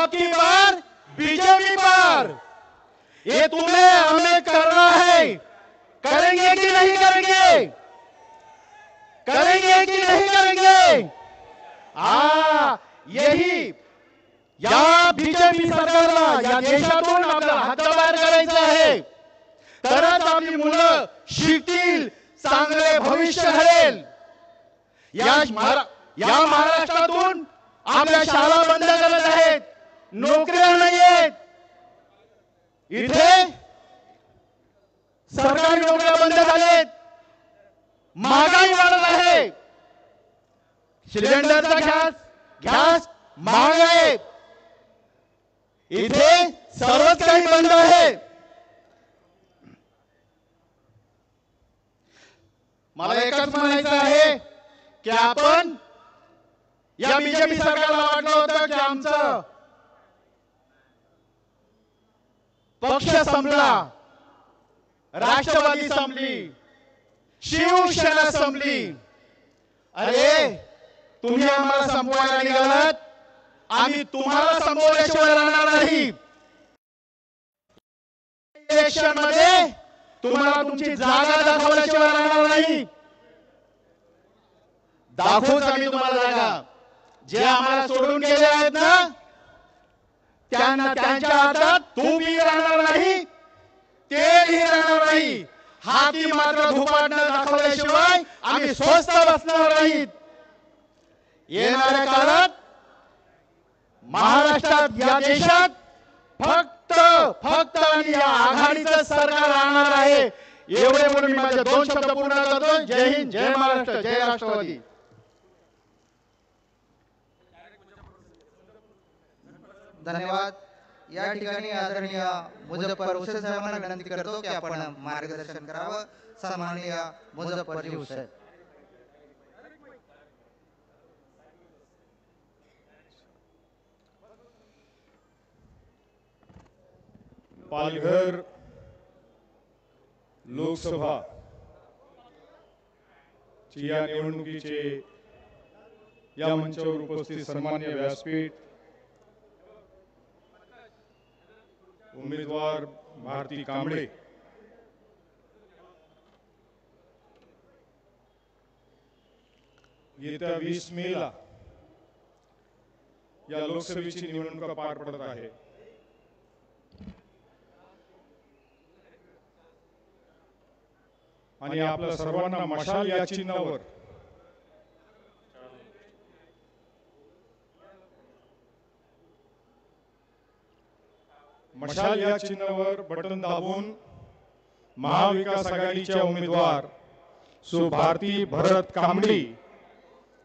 अब की बार बीजेपी पर। ये तुम्हें हमें करना है, करेंगे कि नहीं करेंगे? करेंगे कि नहीं करेंगे? यही या बीजेपी सरकारला या देशातून आपल्याला हद्दपार करायचं आहे, तरच आपली मुलं शिकतील, चांगले भविष्य घडेल। या महाराष्ट्रातून आपल्या शाळा बंद करत आहेत, नोकऱ्या नाही आहेत, इथे सरकारी नोकऱ्या बंद झालेत, महागाई वाढत आहे, सिलेंडरचा गॅस महाग आहे, इथे सर्वच काही बंद आहे। मला एकच म्हणायचं आहे की आपण या बीजेपी सरकारला वाटलं होतं की आमचं पक्ष संपला, राष्ट्रवादी संपली, शिवसेना संपली। अरे तुम्ही आम्हाला संपवायला निघालात, आम्ही तुम्हाला संपवल्याशिवाय राहणार नाही। इलेक्शन मध्ये तुम्हाला तुमची जागा दाखवल्याशिवाय राहणार नाही। दाखवूच आम्ही तुम्हाला जागा। जे आम्हाला सोडून गेले आहेत ना, त्यांना त्यांच्या हातात तूपही राहणार नाही, तेलही राहणार नाही। हाती मात्र धुपाटणं दाखवल्याशिवाय आम्ही स्वस्थ बसणार नाहीत। येणाऱ्या काळात महाराष्ट्रात या देशात फक्त आणि या आघाडीचं सरकार राहणार आहे। एवढे बोलून मी माझे 2 शब्द पूर्ण करतो। जय हिंद, जय महाराष्ट्र, जय राष्ट्रवादी। धन्यवाद। या ठिकाणी आदरणीय मुझफ्फर हुसैन साहेबांना विनंती करतो की आपण मार्गदर्शन करावं। सन्माननीय मुझफ्फर जी हुसैन। पालघर लोकसभा ची या निवडणुकीचे या मंचावर उपस्थित सन्माननीय व्यासपीठ, उमेदवार भारती कांबळे, येत्या 20 मेला या लोकसभेची निवडणूक पार पडत आहे। आणि आपल्या सर्वांना मशाल या चिन्हावर बटन दाबून महाविकास आघाडीच्या उमेदवार सु भारती भरत कांबळे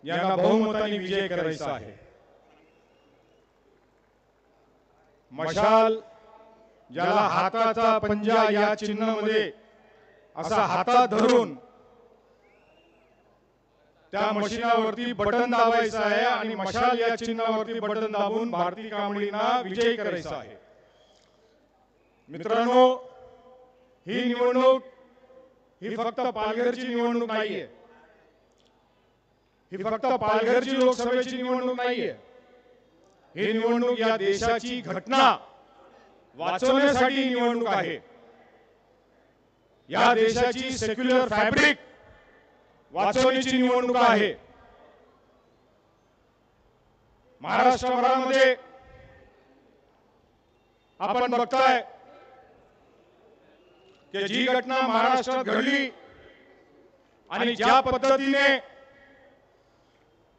यांना बहुमताने विजय करायचा आहे। मशाल ज्याला हाताचा पंजा या चिन्हामध्ये असा हातात धरून त्या मशीनावरती बटन दाबायचं आहे आणि मशाल या चिन्हावरती बटन दाबून भारती कांबळेंना विजयी करायचा आहे। मित्रांनो, ही निवडणूक ही फक्त पालघरची निवडणूक नाहीये, ही फक्त पालघरची लोकसभेची निवडणूक नाहीये। ही निवडणूक या देशाची घटना वाचवण्यासाठी निवडणूक आहे। या देशाची सेक्युलर फॅब्रिक वाचवण्याची निवडणूक आहे। महाराष्ट्रभरामध्ये आपण बघताय की जी घटना महाराष्ट्रात घडली आणि ज्या पद्धतीने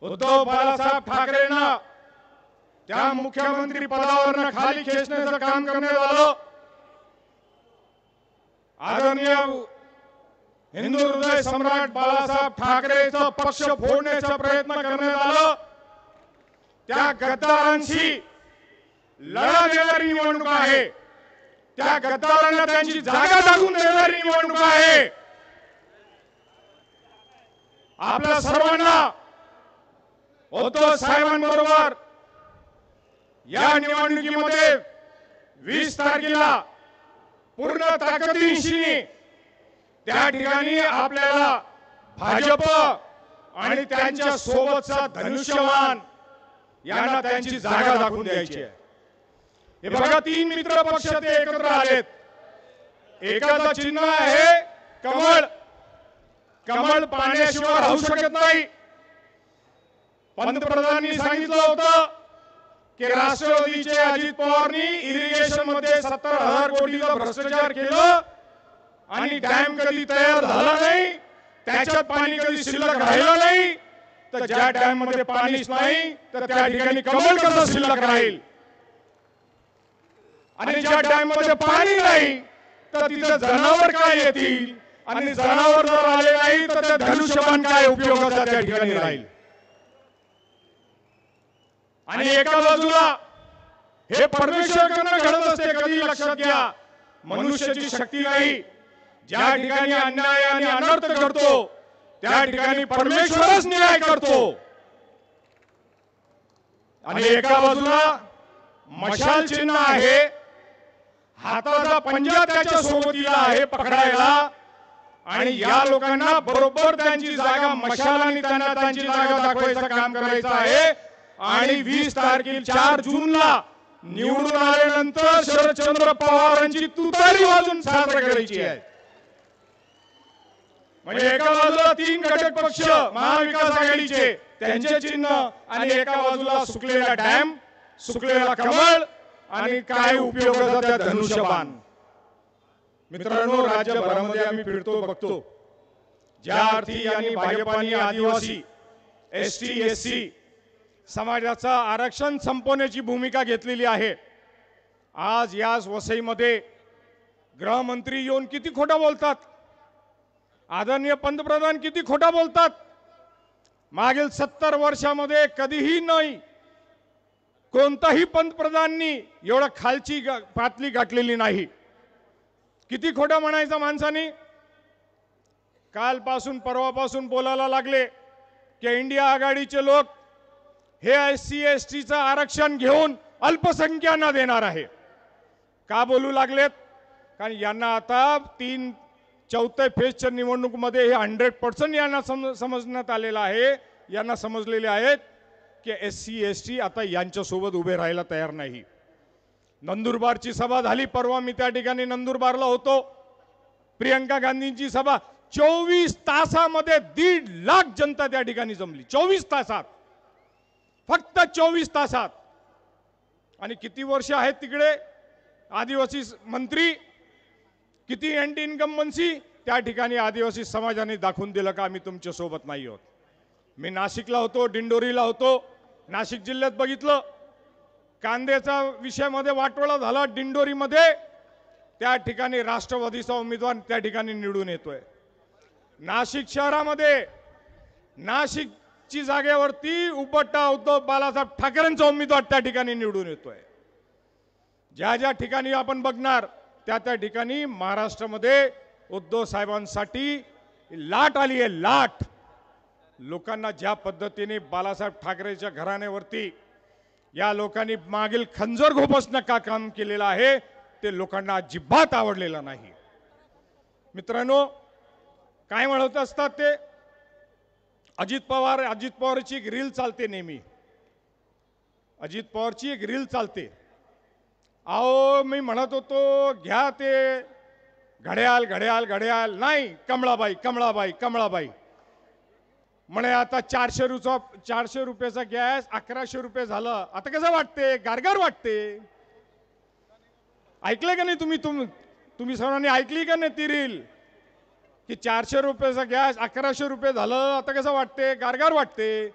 उद्धव बाळासाहेब ठाकरेंना त्या मुख्यमंत्री पदावरून खाली खेचण्याचं काम करण्यात आलं, आदरणीय हिंदू हृदय सम्राट बाळासाहेब ठाकरेचा पक्ष फोडण्याचा प्रयत्न करण्यात आला, त्या गद्दारांशी लढा देणारी निवडणूक आहे। त्या गद्दारांना त्यांची जागा दाखवून देणारी निवडणूक आहे। आपल्या सर्वांना उद्धव साहेबांबरोबर या निवडणुकीमध्ये 20 तारखेला पूर्ण ताकदीनिशी त्या ठिकाणी आपल्याला भाजप आणि त्यांच्या सोबतचा धनुष्यवान यांना त्यांची जागा दाखवून द्यायची आहे। हे बघा 3 मित्र पक्ष ते एकत्र आलेत. एकाचं चिन्ह आहे कमळ. कमळ पाण्याशिवाय राहू शकत नाही. पंतप्रधानांनी सांगितलं होतं की राष्ट्रवादीचे अजित पवारनी इरिगेशन मध्ये 70,000 कोटीचा भ्रष्टाचार केलं आणि डॅम कधी तयार झाला नाही, त्याच्यात पाणी कधी शिल्लक राहिलं नाही. तर ज्या डॅम मध्ये पाणीच नाही तर त्या ठिकाणी कमळ कसं शिल्लक राहील. आणि ज्या डॅम मध्ये पाणी नाही तर तिथे जनावर काय येतील, आणि जनावर जर आले नाही तर त्या धनुष्यबाण काय उपयोगाचा त्या ठिकाणी राहील. आणि एका बाजूला हे परमेश्वराकडनं घडत असते. कधी लक्षात घ्या, मनुष्याची शक्ती नाही. ज्या ठिकाणी अन्याय आणि अनर्थ करतो त्या ठिकाणी परमेश्वरच न्याय करतो. आणि एका बाजूला मशाल चिन्ह आहे, हाताचा पंजा त्याच्या सोबतीला आहे पकडायला. आणि या लोकांना बरोबर त्यांची जागा मशालाने त्यांना त्यांची जागा दाखवायचं काम करायचं आहे. आणि 20 तारखेला 4 जूनला निवडून आल्यानंतर शरदचंद्र पवारांची तुतारी वाजून साजरा करायची आहे. म्हणजे एका बाजूला 3 घटक पक्ष महाविकास आघाडीचे त्यांचे चिन्ह, आणि एका बाजूला सुकलेला डॅम, सुकलेला कमळ, आणि काय उपयोगाचा त्या धनुष्यबाण. मित्रांनो, राज्यभरामध्ये आम्ही फिरतो बघतो, ज्या अर्थी यांनी भाजपाने आदिवासी एसटी एससी समाजाचं आरक्षण संपवण्याची भूमिका घेतलेली आहे. आज याच वसईमध्ये गृहमंत्री येऊन किती खोटं बोलतात, आदरणीय पंतप्रधान किती खोटं बोलतात. मागील 70 वर्षामध्ये कधीही नाही कोणताही पंतप्रधानांनी एवढं खालची पातळी गाठलेली नाही. किती खोटं म्हणायचं माणसानी. कालपासून परवापासून बोलायला लागले की इंडिया आघाडीचे लोक हे एससी एसटीचं आरक्षण घेऊन अल्पसंख्यांना देणार आहे. का बोलू लागलेत? कारण यांना आता 4थ्या फेजच्या निवडणुकीमध्ये हे 100% यांना समजण्यात आलेलं आहे. यांना समजलेले आहेत की एससी एसटी आता यांच्यासोबत उभे राहायला तयार नाही. नंदुरबारची सभा झाली परवा, मी त्या ठिकाणी नंदुरबारला होतो. प्रियंका गांधींची सभा 24 तासामध्ये 1.5 लाख जनता त्या ठिकाणी जमली. 24 तासात, फक्त 24 तासात. आणि किती वर्ष आहेत तिकडे आदिवासी मंत्री, किती अँटी इन्कम्बन्सी. त्या ठिकाणी आदिवासी समाजाने दाखवून दिलं का आम्ही तुमच्या सोबत नाही आहोत. मी नाशिकला होतो, दिंडोरीला होतो. नाशिक जिल्ह्यात बघितलं, कांद्याचा विषयामध्ये वाटोळा झाला दिंडोरीमध्ये. त्या ठिकाणी राष्ट्रवादीचा उमेदवार त्या ठिकाणी निवडून येतोय. नाशिक शहरामध्ये नाशिकची जागेवरती उपट्टा उद्धव बाळासाहेब ठाकरेंचा उमेदवार त्या ठिकाणी निवडून येतोय. ज्या ज्या ठिकाणी आपण बघणार त्या त्या ठिकाणी महाराष्ट्रामध्ये उद्धव साहेबांसाठी लाट आली आहे. लाट. लोकांना ज्या पद्धतीने बाळासाहेब ठाकरेच्या घराण्यावरती या लोकांनी मागील खंजर घोपसणं का काम केलेलं आहे ते लोकांना अजिबात आवडलेलं नाही. मित्रांनो, काय म्हणत असतात ते, अजित पवारची एक रील चालते नेहमी. अजित पवारची एक रील चालते. अहो, मी म्हणत होतो घ्या ते घड्याळ घड्याळ घड्याळ, नाही कमळाबाई कमळाबाई कमळाबाई म्हणे. आता 400 रुपयाचा गॅस 1100 रुपये झालं. आता कसं वाटते? गारगार वाटते. ऐकलं का नाही तुम्ही सर्वांनी ऐकली का नाही ती रील की 400 रुपयाचा गॅस 1100 रुपये झालं. आता कसं वाटते? गारगार वाटते.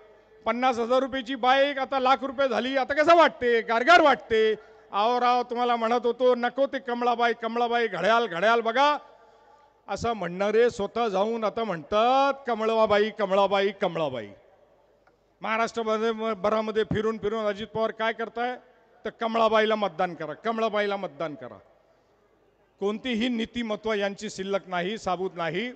50,000 रुपयाची बाईक आता लाख रुपये झाली. आता कसं वाटते? गारगार वाटते. आहो राव, तुम्हाला म्हणत होतो नको ते कमळाबाई कमळाबाई घड्याळ घड्याळ बघा असं म्हणणारे स्वतः जाऊन आता म्हणतात कमळाबाई कमळाबाई कमळाबाई. महाराष्ट्रामध्ये भरामध्ये फिरून फिरून अजित पवार काय करताय तर कमळाबाईला मतदान करा, कमळाबाईला मतदान करा. कोणतीही नीतिमत्व यांची शिल्लक नाही, साबूत नाही.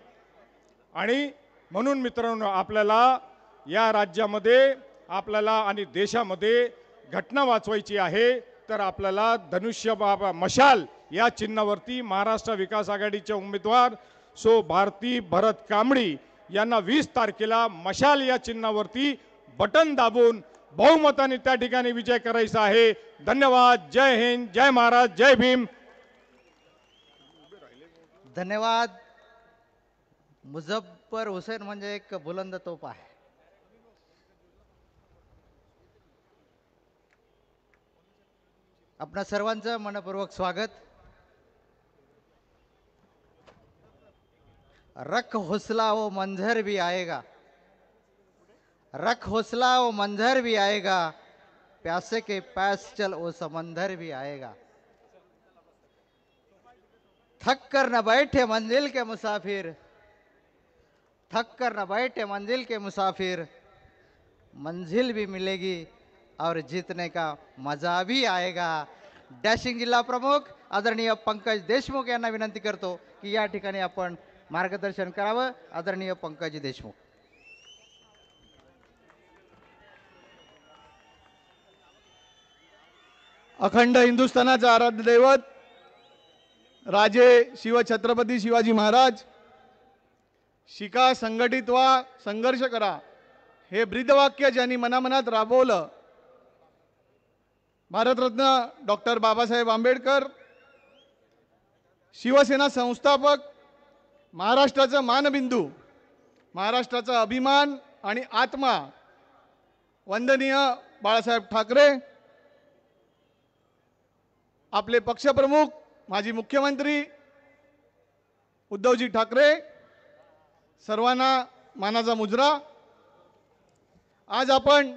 आणि म्हणून मित्रांनो, आपल्याला या राज्यामध्ये आपल्याला आणि देशामध्ये घटना वाचवायची आहे तर आपल्याला धनुष्य मशाल या चिन्हावरती महाराष्ट्र विकास आघाडीचे उमेदवार सो भारती भरत कांबळी यांना 20 तारखेला मशाल या चिन्हावरती बटन दाबून बहुमताने त्या ठिकाणी विजय करायचा आहे. धन्यवाद. जय हिंद, जय महाराज, जय भीम. धन्यवाद. मुझफ्फर हुसेन म्हणजे एक बुलंद तोफ आहे. आपणा सर्वांचं मनपूर्वक स्वागत. रख हौसला वो मंजर भी आएगा, रख हौसला वो मंजर भी आएगा, प्यासे के पास चल वो समंदर भी आएगा. थक कर न बैठे मंजिल के मुसाफिर, थक कर न बैठे मंजिल के मुसाफिर, मंजिल भी मिलेगी और जीतने का मजा भी आएगा. डॅशिंग जिल्हा प्रमुख आदरणीय पंकज देशमुख यांना विनंती करतो की या ठिकाणी आपण मार्गदर्शन करावं. आदरणीय पंकज देशमुख. अखंड हिंदुस्थानाचा आराध्य दैवत राजे शिवछत्रपती शिवाजी महाराज, शिका, संघटित व्हा, संघर्ष करा, हे ब्रीदवाक्य ज्यांनी मनामनात राबवलं, भारतरत्न डॉक्टर बाबासाहेब आंबेडकर, शिवसेना संस्थापक, महाराष्ट्राचा मानबिंदू, महाराष्ट्राचा अभिमान आणि आत्मा, वंदनीय बाळासाहेब ठाकरे, आपले पक्षप्रमुख माजी मुख्यमंत्री उद्धवजी ठाकरे, सर्वांना मानाचा मुजरा. आज आपण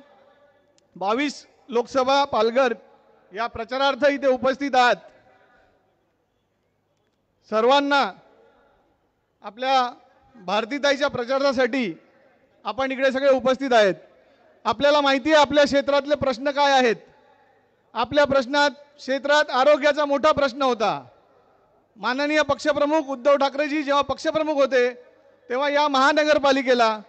22 लोकसभा पालघर या प्रचारार्थ इथे उपस्थित आहात. सर्वांना आपल्या भारतीताईच्या प्रचारासाठी आपण इकडे सगळे उपस्थित आहेत. आपल्याला माहिती आहे आपल्या क्षेत्रातले प्रश्न काय आहेत. आपल्या क्षेत्रात आरोग्याचा मोठा प्रश्न होता. माननीय पक्षप्रमुख उद्धव ठाकरेजी जेव्हा पक्षप्रमुख होते तेव्हा या महानगरपालिकेला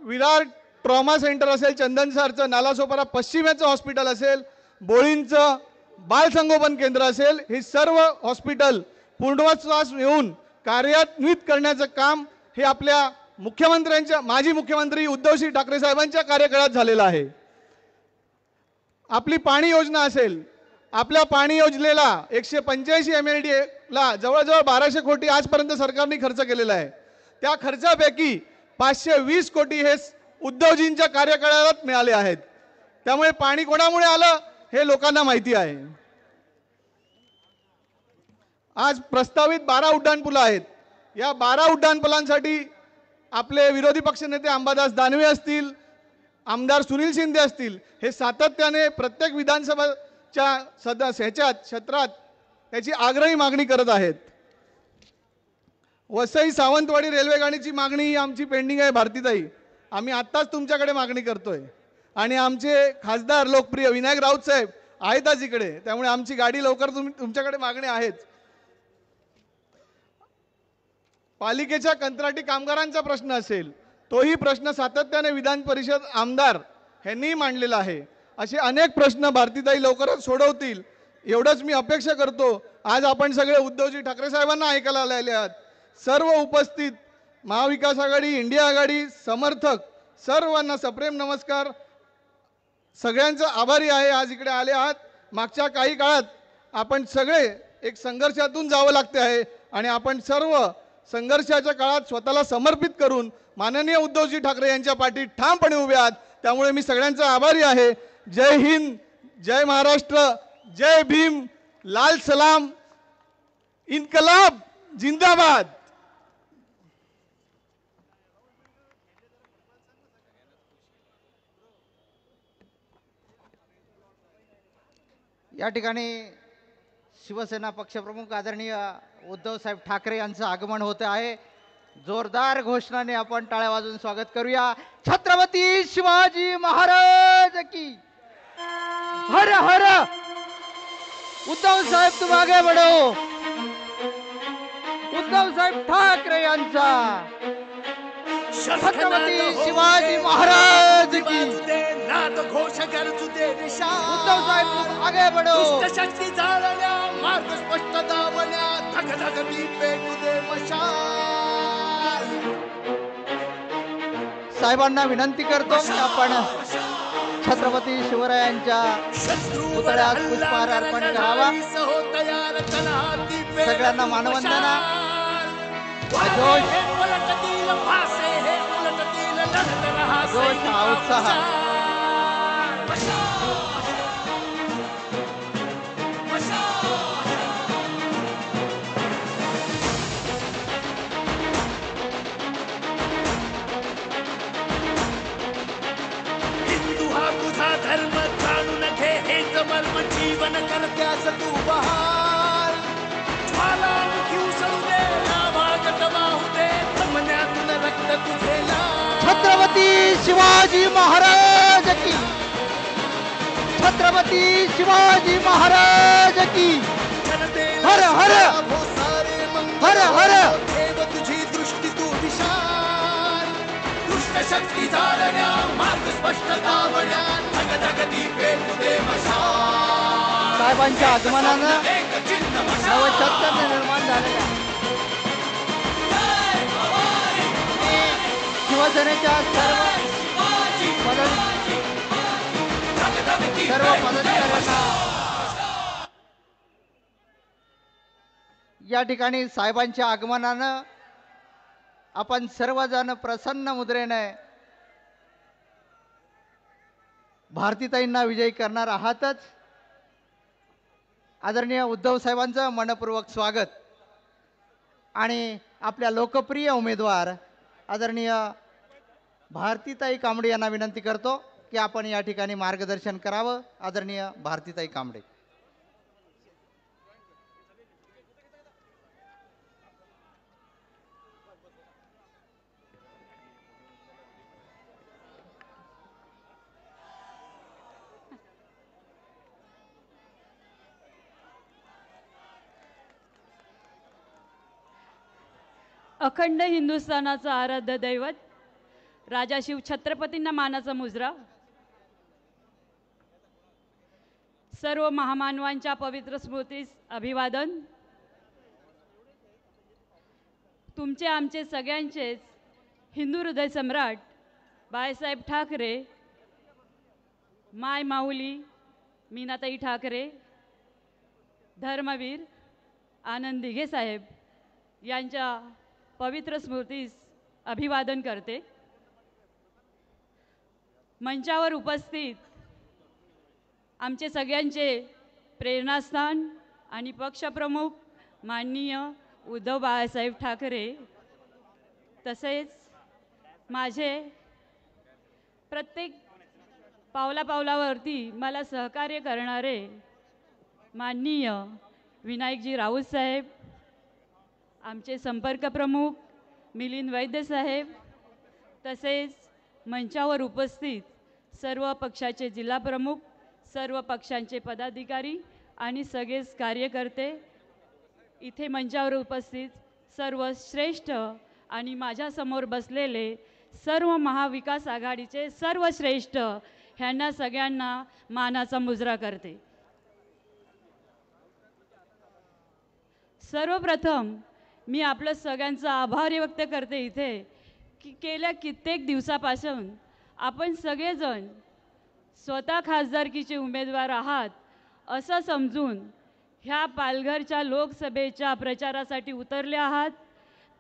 विरार ट्रॉमा सेंटर असेल, चंदनसरचं नालासोपारा पश्चिमेचं हॉस्पिटल असेल, बोळींचं बालसंगोपन केंद्र असेल, हे सर्व हॉस्पिटल पूर्णत्वास येऊन कार्यान्वित करण्याचं काम हे आपल्या मुख्यमंत्र्यांच्या माजी मुख्यमंत्री उद्धवजी ठाकरे साहेबांच्या कार्यकाळात झालेलं आहे. आपली पाणी योजना असेल, आपल्या पाणी योजनेला 185 MLD ला जवळजवळ 1200 कोटी आजपर्यंत सरकारने खर्च केलेला आहे. त्या खर्चापैकी 520 कोटी हे उद्धवजींच्या कार्यकाळात मिळाले आहेत. त्यामुळे पाणी कोणामुळे आलं हे लोकांना माहिती आहे. आज प्रस्तावित 12 उड्डाणपुलं आहेत. या 12 उड्डाणपुलांसाठी आपले विरोधी पक्षनेते अंबादास दानवे असतील, आमदार सुनील शिंदे असतील, हे सातत्याने प्रत्येक विधानसभाच्या क्षेत्रात त्याची आग्रही मागणी करत आहेत. वसई सावंतवाडी रेल्वे गाडीची मागणी ही आमची पेंडिंग आहे. भारतीताई, आम्ही आत्ताच तुमच्याकडे मागणी करतोय आणि आमचे खासदार लोकप्रिय विनायक राऊत साहेब आहेतच इकडे, त्यामुळे आमची गाडी लवकर तुमच्याकडे मागणी आहेच. पालिकेच्या कंत्राटी कामगारांचा प्रश्न असेल, तोही प्रश्न सातत्याने विधान परिषद आमदार यांनी मांडलेला आहे. असे अनेक प्रश्न भारतीताई लवकरच सोडवतील एवढंच मी अपेक्षा करतो. आज आपण सगळे उद्धवजी ठाकरे साहेबांना ऐकायला आलेले आहात. सर्व उपस्थित महाविकास आघाडी, इंडिया आघाडी समर्थक सर्वांना सप्रेम नमस्कार. सगळ्यांचा आभारी आहे आज इकडे आले आहात. मागच्या काही काळात आपण सगळे एक संघर्षातून जावं लागते आहे आणि आपण सर्व संघर्षाच्या काळात स्वतःला समर्पित करून माननीय उद्धवजी ठाकरे यांच्या पाठी ठामपणे उभे आहात. त्यामुळे मी सगळ्यांचा आभारी आहे. जय हिंद, जय महाराष्ट्र, जय भीम, लाल सलाम, इन्कलाब जिंदाबाद. या ठिकाणी शिवसेना पक्षप्रमुख आदरणीय उद्धव साहेब ठाकरे यांचं आगमन होते आहे. जोरदार घोषणाने आपण टाळ्या वाजवून स्वागत करूया. छत्रपती शिवाजी महाराज की हर हर. उद्धव साहेब तुम आगे बढ़ो. उद्धव साहेब ठाकरे यांचा छत्रपती शिवाजी महाराज की घोष गरजू दे दिशा. उद्धव साहेब तुम आगे बढ़ो. दुष्ट शक्ती जाळल्या, मार्ग स्पष्ट दाबल्या, धग धग मी पेटू दे मशाल. साहेबांना विनंती करतो की आपण छत्रपती शिवरायांच्या पुतळ्यास पुष्पहार अर्पण करावा. सगळ्यांना मानवंदना. जोश हा उत्साह. धर्म जाणून घे हेच मर्म जीवन करत्यास तू बहार. ज्वालामुखी उसळू दे आवागत वाहू दे जमण्यातून रक्त तुझे लाल. छत्रपती शिवाजी महाराज की. छत्रपती शिवाजी महाराज की. हर हर हर हर. ठेव तुझी दृष्टी तू विशाल. दुष्ट शक्ती जाळण्या मार्ग स्पष्ट दावण्या धगधगती पेटू दे मशाल. साहेबांच्या आगमनानं नवचैतन्य निर्माण झालेल्या शिवसेनेच्या सर्व पदाधिकाऱ्यांना या ठिकाणी साहेबांच्या आगमनानं आपण सर्वजण प्रसन्न मुद्रेने भारतीताईंना विजयी करणार आहातच. आदरणीय उद्धव साहेबांचं मनपूर्वक स्वागत. आणि आपल्या लोकप्रिय उमेदवार आदरणीय भारतीताई कांबळे यांना विनंती करतो की आपण या ठिकाणी मार्गदर्शन करावं. आदरणीय भारतीताई कांबळे. अखंड हिंदुस्थानाचं आराध्य दैवत राजा शिव छत्रपतींना मानाचा मुजरा. सर्व महामानवांच्या पवित्र स्मृतीस अभिवादन. तुमचे आमचे सगळ्यांचेच हिंदू हृदय सम्राट बाळासाहेब ठाकरे, माय माऊली मीनाताई ठाकरे, धर्मवीर आनंद दिघे साहेब यांच्या पवित्र स्मृतीस अभिवादन करते. मंचावर उपस्थित आमचे सगळ्यांचे प्रेरणास्थान आणि पक्षप्रमुख माननीय उद्धव बाळासाहेब ठाकरे, तसेच माझे प्रत्येक पावलापावलावरती मला सहकार्य करणारे माननीय विनायकजी राऊत साहेब, आमचे संपर्क प्रमुख मिलिंद वैद्य साहेब, तसेच मंचावर उपस्थित सर्व पक्षाचे जिल्हा प्रमुख, सर्व पक्षांचे पदाधिकारी आणि सगळेच कार्यकर्ते, इथे मंचावर उपस्थित सर्व श्रेष्ठ आणि माझ्यासमोर बसलेले सर्व महाविकास आघाडीचे सर्व श्रेष्ठ, ह्यांना सगळ्यांना मानाचा मुजरा करते. सर्वप्रथम मी आपलं सगळ्यांचा आभार व्यक्त करते इथे की गेल्या कित्येक दिवसापासून आपण सगळेजण स्वतः खासदारकीचे उमेदवार आहात असं समजून ह्या पालघरच्या लोकसभेच्या प्रचारासाठी उतरले आहात.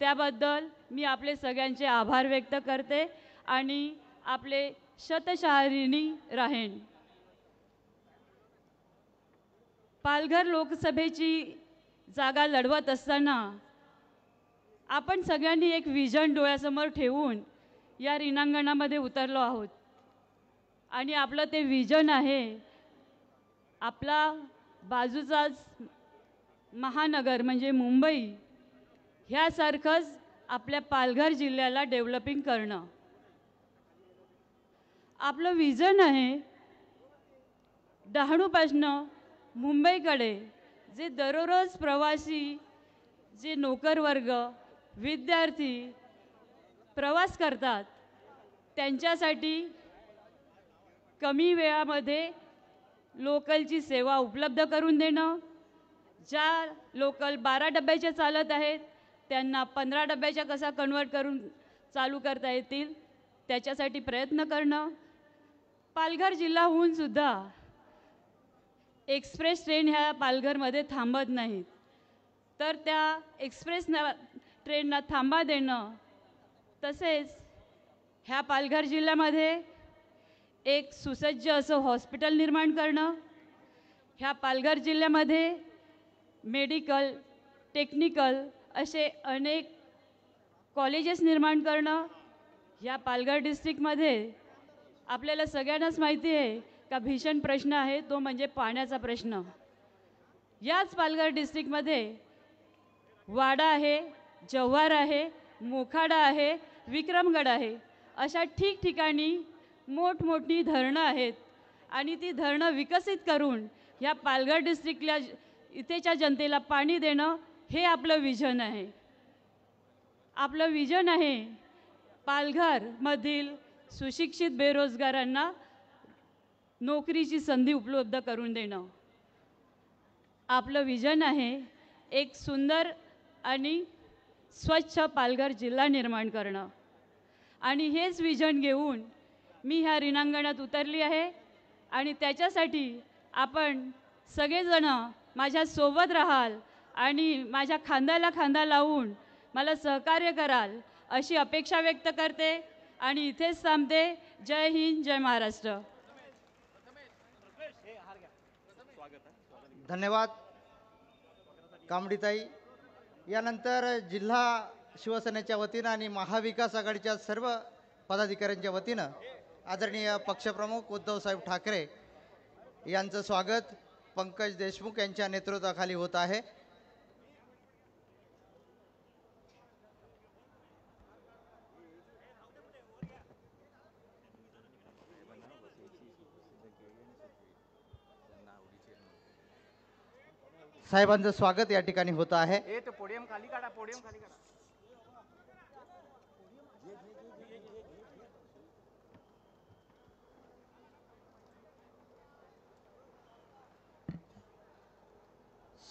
त्याबद्दल मी आपले सगळ्यांचे आभार व्यक्त करते आणि आपले शतशः ऋणी राहीन. पालघर लोकसभेची जागा लढवत असताना आपण सगळ्यांनी एक विजन डोळ्यासमोर ठेवून या रिंगणामध्ये उतरलो आहोत. आणि आपलं ते विजन आहे आपला बाजूचाच महानगर म्हणजे मुंबई ह्यासारखंच आपल्या पालघर जिल्ह्याला डेव्हलपिंग करणं. आपलं विजन आहे डहाणूपासनं मुंबईकडे जे दररोज प्रवासी, जे नोकरवर्ग, विद्यार्थी प्रवास करतात त्यांच्यासाठी कमी वेळामध्ये लोकलची सेवा उपलब्ध करून देणं. ज्या लोकल 12 डब्याच्या चालत आहेत त्यांना 15 डब्याच्या कसा कन्वर्ट करून चालू करता येतील त्याच्यासाठी प्रयत्न करणं. पालघर जिल्हाहून सुद्धा एक्सप्रेस ट्रेन ह्या पालघरमध्ये थांबत नाहीत, तर त्या एक्सप्रेस ट्रेनना थांबा देणं, तसेच ह्या पालघर जिल्ह्यामध्ये एक सुसज्ज असं हॉस्पिटल निर्माण करणं, ह्या पालघर जिल्ह्यामध्ये मेडिकल, टेक्निकल असे अनेक कॉलेजेस निर्माण करणं. ह्या पालघर डिस्ट्रिक्टमध्ये आपल्याला सगळ्यांनाच माहिती आहे का भीषण प्रश्न आहे, तो म्हणजे पाण्याचा प्रश्न. याच पालघर डिस्ट्रिक्टमध्ये वाडा आहे, जव्हार आहे, मोखाडा आहे, विक्रमगड आहे, अशा ठिकठिकाणी मोठमोठी धरणं आहेत आणि ती धरणं विकसित करून ह्या पालघर डिस्ट्रिक्टला इथेच्या जनतेला पाणी देणं हे आपलं विजन आहे. आपलं विजन आहे पालघरमधील सुशिक्षित बेरोजगारांना नोकरीची संधी उपलब्ध करून देणं. आपलं विजन आहे एक सुंदर आणि स्वच्छ पालघर जिल्हा निर्माण करणं. आणि हेच विजन घेऊन मी ह्या रिणांगणात उतरली आहे आणि त्याच्यासाठी आपण सगळेजण माझ्यासोबत राहाल आणि माझ्या खांद्याला खांदा लावून मला सहकार्य कराल अशी अपेक्षा व्यक्त करते आणि इथेच थांबते. जय हिंद, जय महाराष्ट्र. धन्यवाद कामडीताई. यानंतर जिल्हा शिवसेनेच्या वतीनं आणि महाविकास आघाडीच्या सर्व पदाधिकाऱ्यांच्या वतीनं आदरणीय पक्षप्रमुख उद्धवसाहेब ठाकरे यांचं स्वागत पंकज देशमुख यांच्या नेतृत्वाखाली होत आहे. साहेबांचं स्वागत या ठिकाणी होत आहे. पोडियम खाली काढा, पोडियम खाली काढा.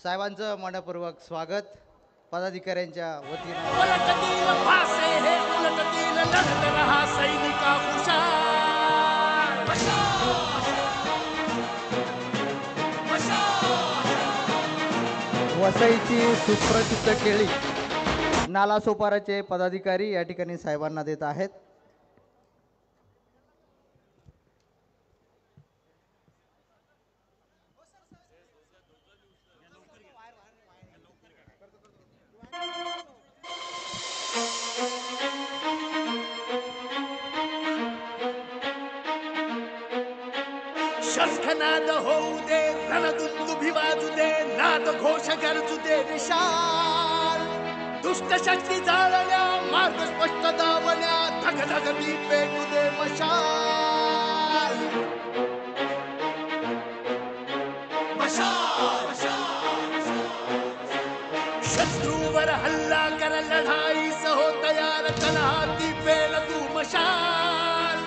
साहेबांचं मनपूर्वक स्वागत पदाधिकाऱ्यांच्या वतीनं. उलटतील फासे हे उलटतील लढत रहा सैनिका हुशार. वसईची सुप्रसिद्ध केळी नालासोपाराचे पदाधिकारी या ठिकाणी साहेबांना देत आहेत. शस्त्रनाद होऊ दे, रणदुंदुभी वाजू दे, नाद घोष गरजू दे विशाल. दुष्ट शक्ती जाळल्या, मार्ग स्पष्ट दावल्या, धगधगती पेटू दे मशाल. शत्रूवर हल्ला कर, लढाईस हो तयार, तलहाती पेल तू मशाल.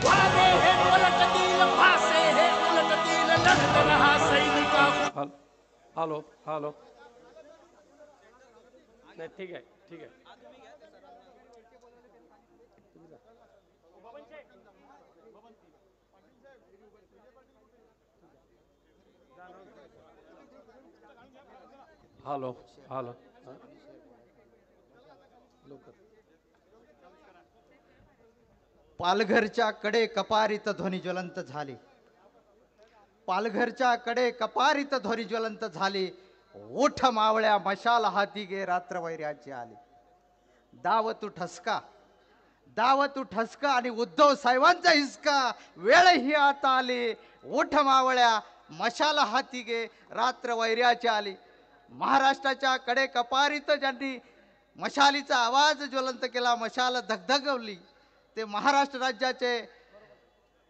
वारे हे उलटतील फासे हे उलटतील लढत रहा सैनिका. हॅलो हॅलो नाही ठीक आहे ठीक आहे. हॅलो हॅलो पालघरच्या कडे कपारीत ध्वनी ज्वलंत झाली. पालघरच्या कडे कपारीत ध्वनी ज्वलंत झाली. ओठ मावळ्या मशाल हाती गे रात्र वैर्याची आली. दाव तू ठसका, दाव तू ठसका आणि उद्धव साहेबांचा हिसका. वेळ ही आता आली. ओठ मावळ्या मशाल हाती गे रात्र वैर्याची आली. महाराष्ट्राच्या कडे कपारीत ज्यांनी मशालीचा आवाज ज्वलंत केला, मशाल धगधगवली, ते महाराष्ट्र राज्याचे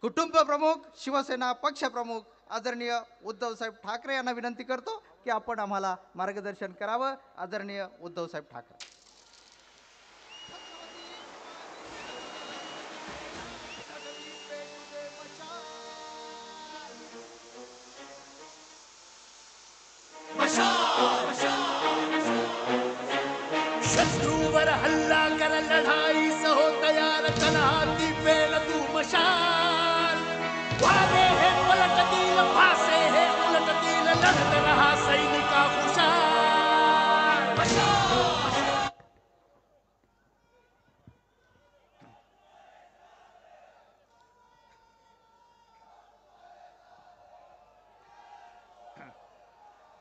कुटुंब प्रमुख, शिवसेना पक्ष प्रमुख आदरणीय उद्धव साहेब ठाकरे यांना विनंती करतो की आपण आम्हाला मार्गदर्शन करावं. आदरणीय उद्धव साहेब ठाकरे. शत्रूवर हल्ला कर, लढाईस हो तयार, तलहाती पेल तू मशाल. वारे हे पलटतील फासे हे उलटतील लढत रहा सैनिका हुशार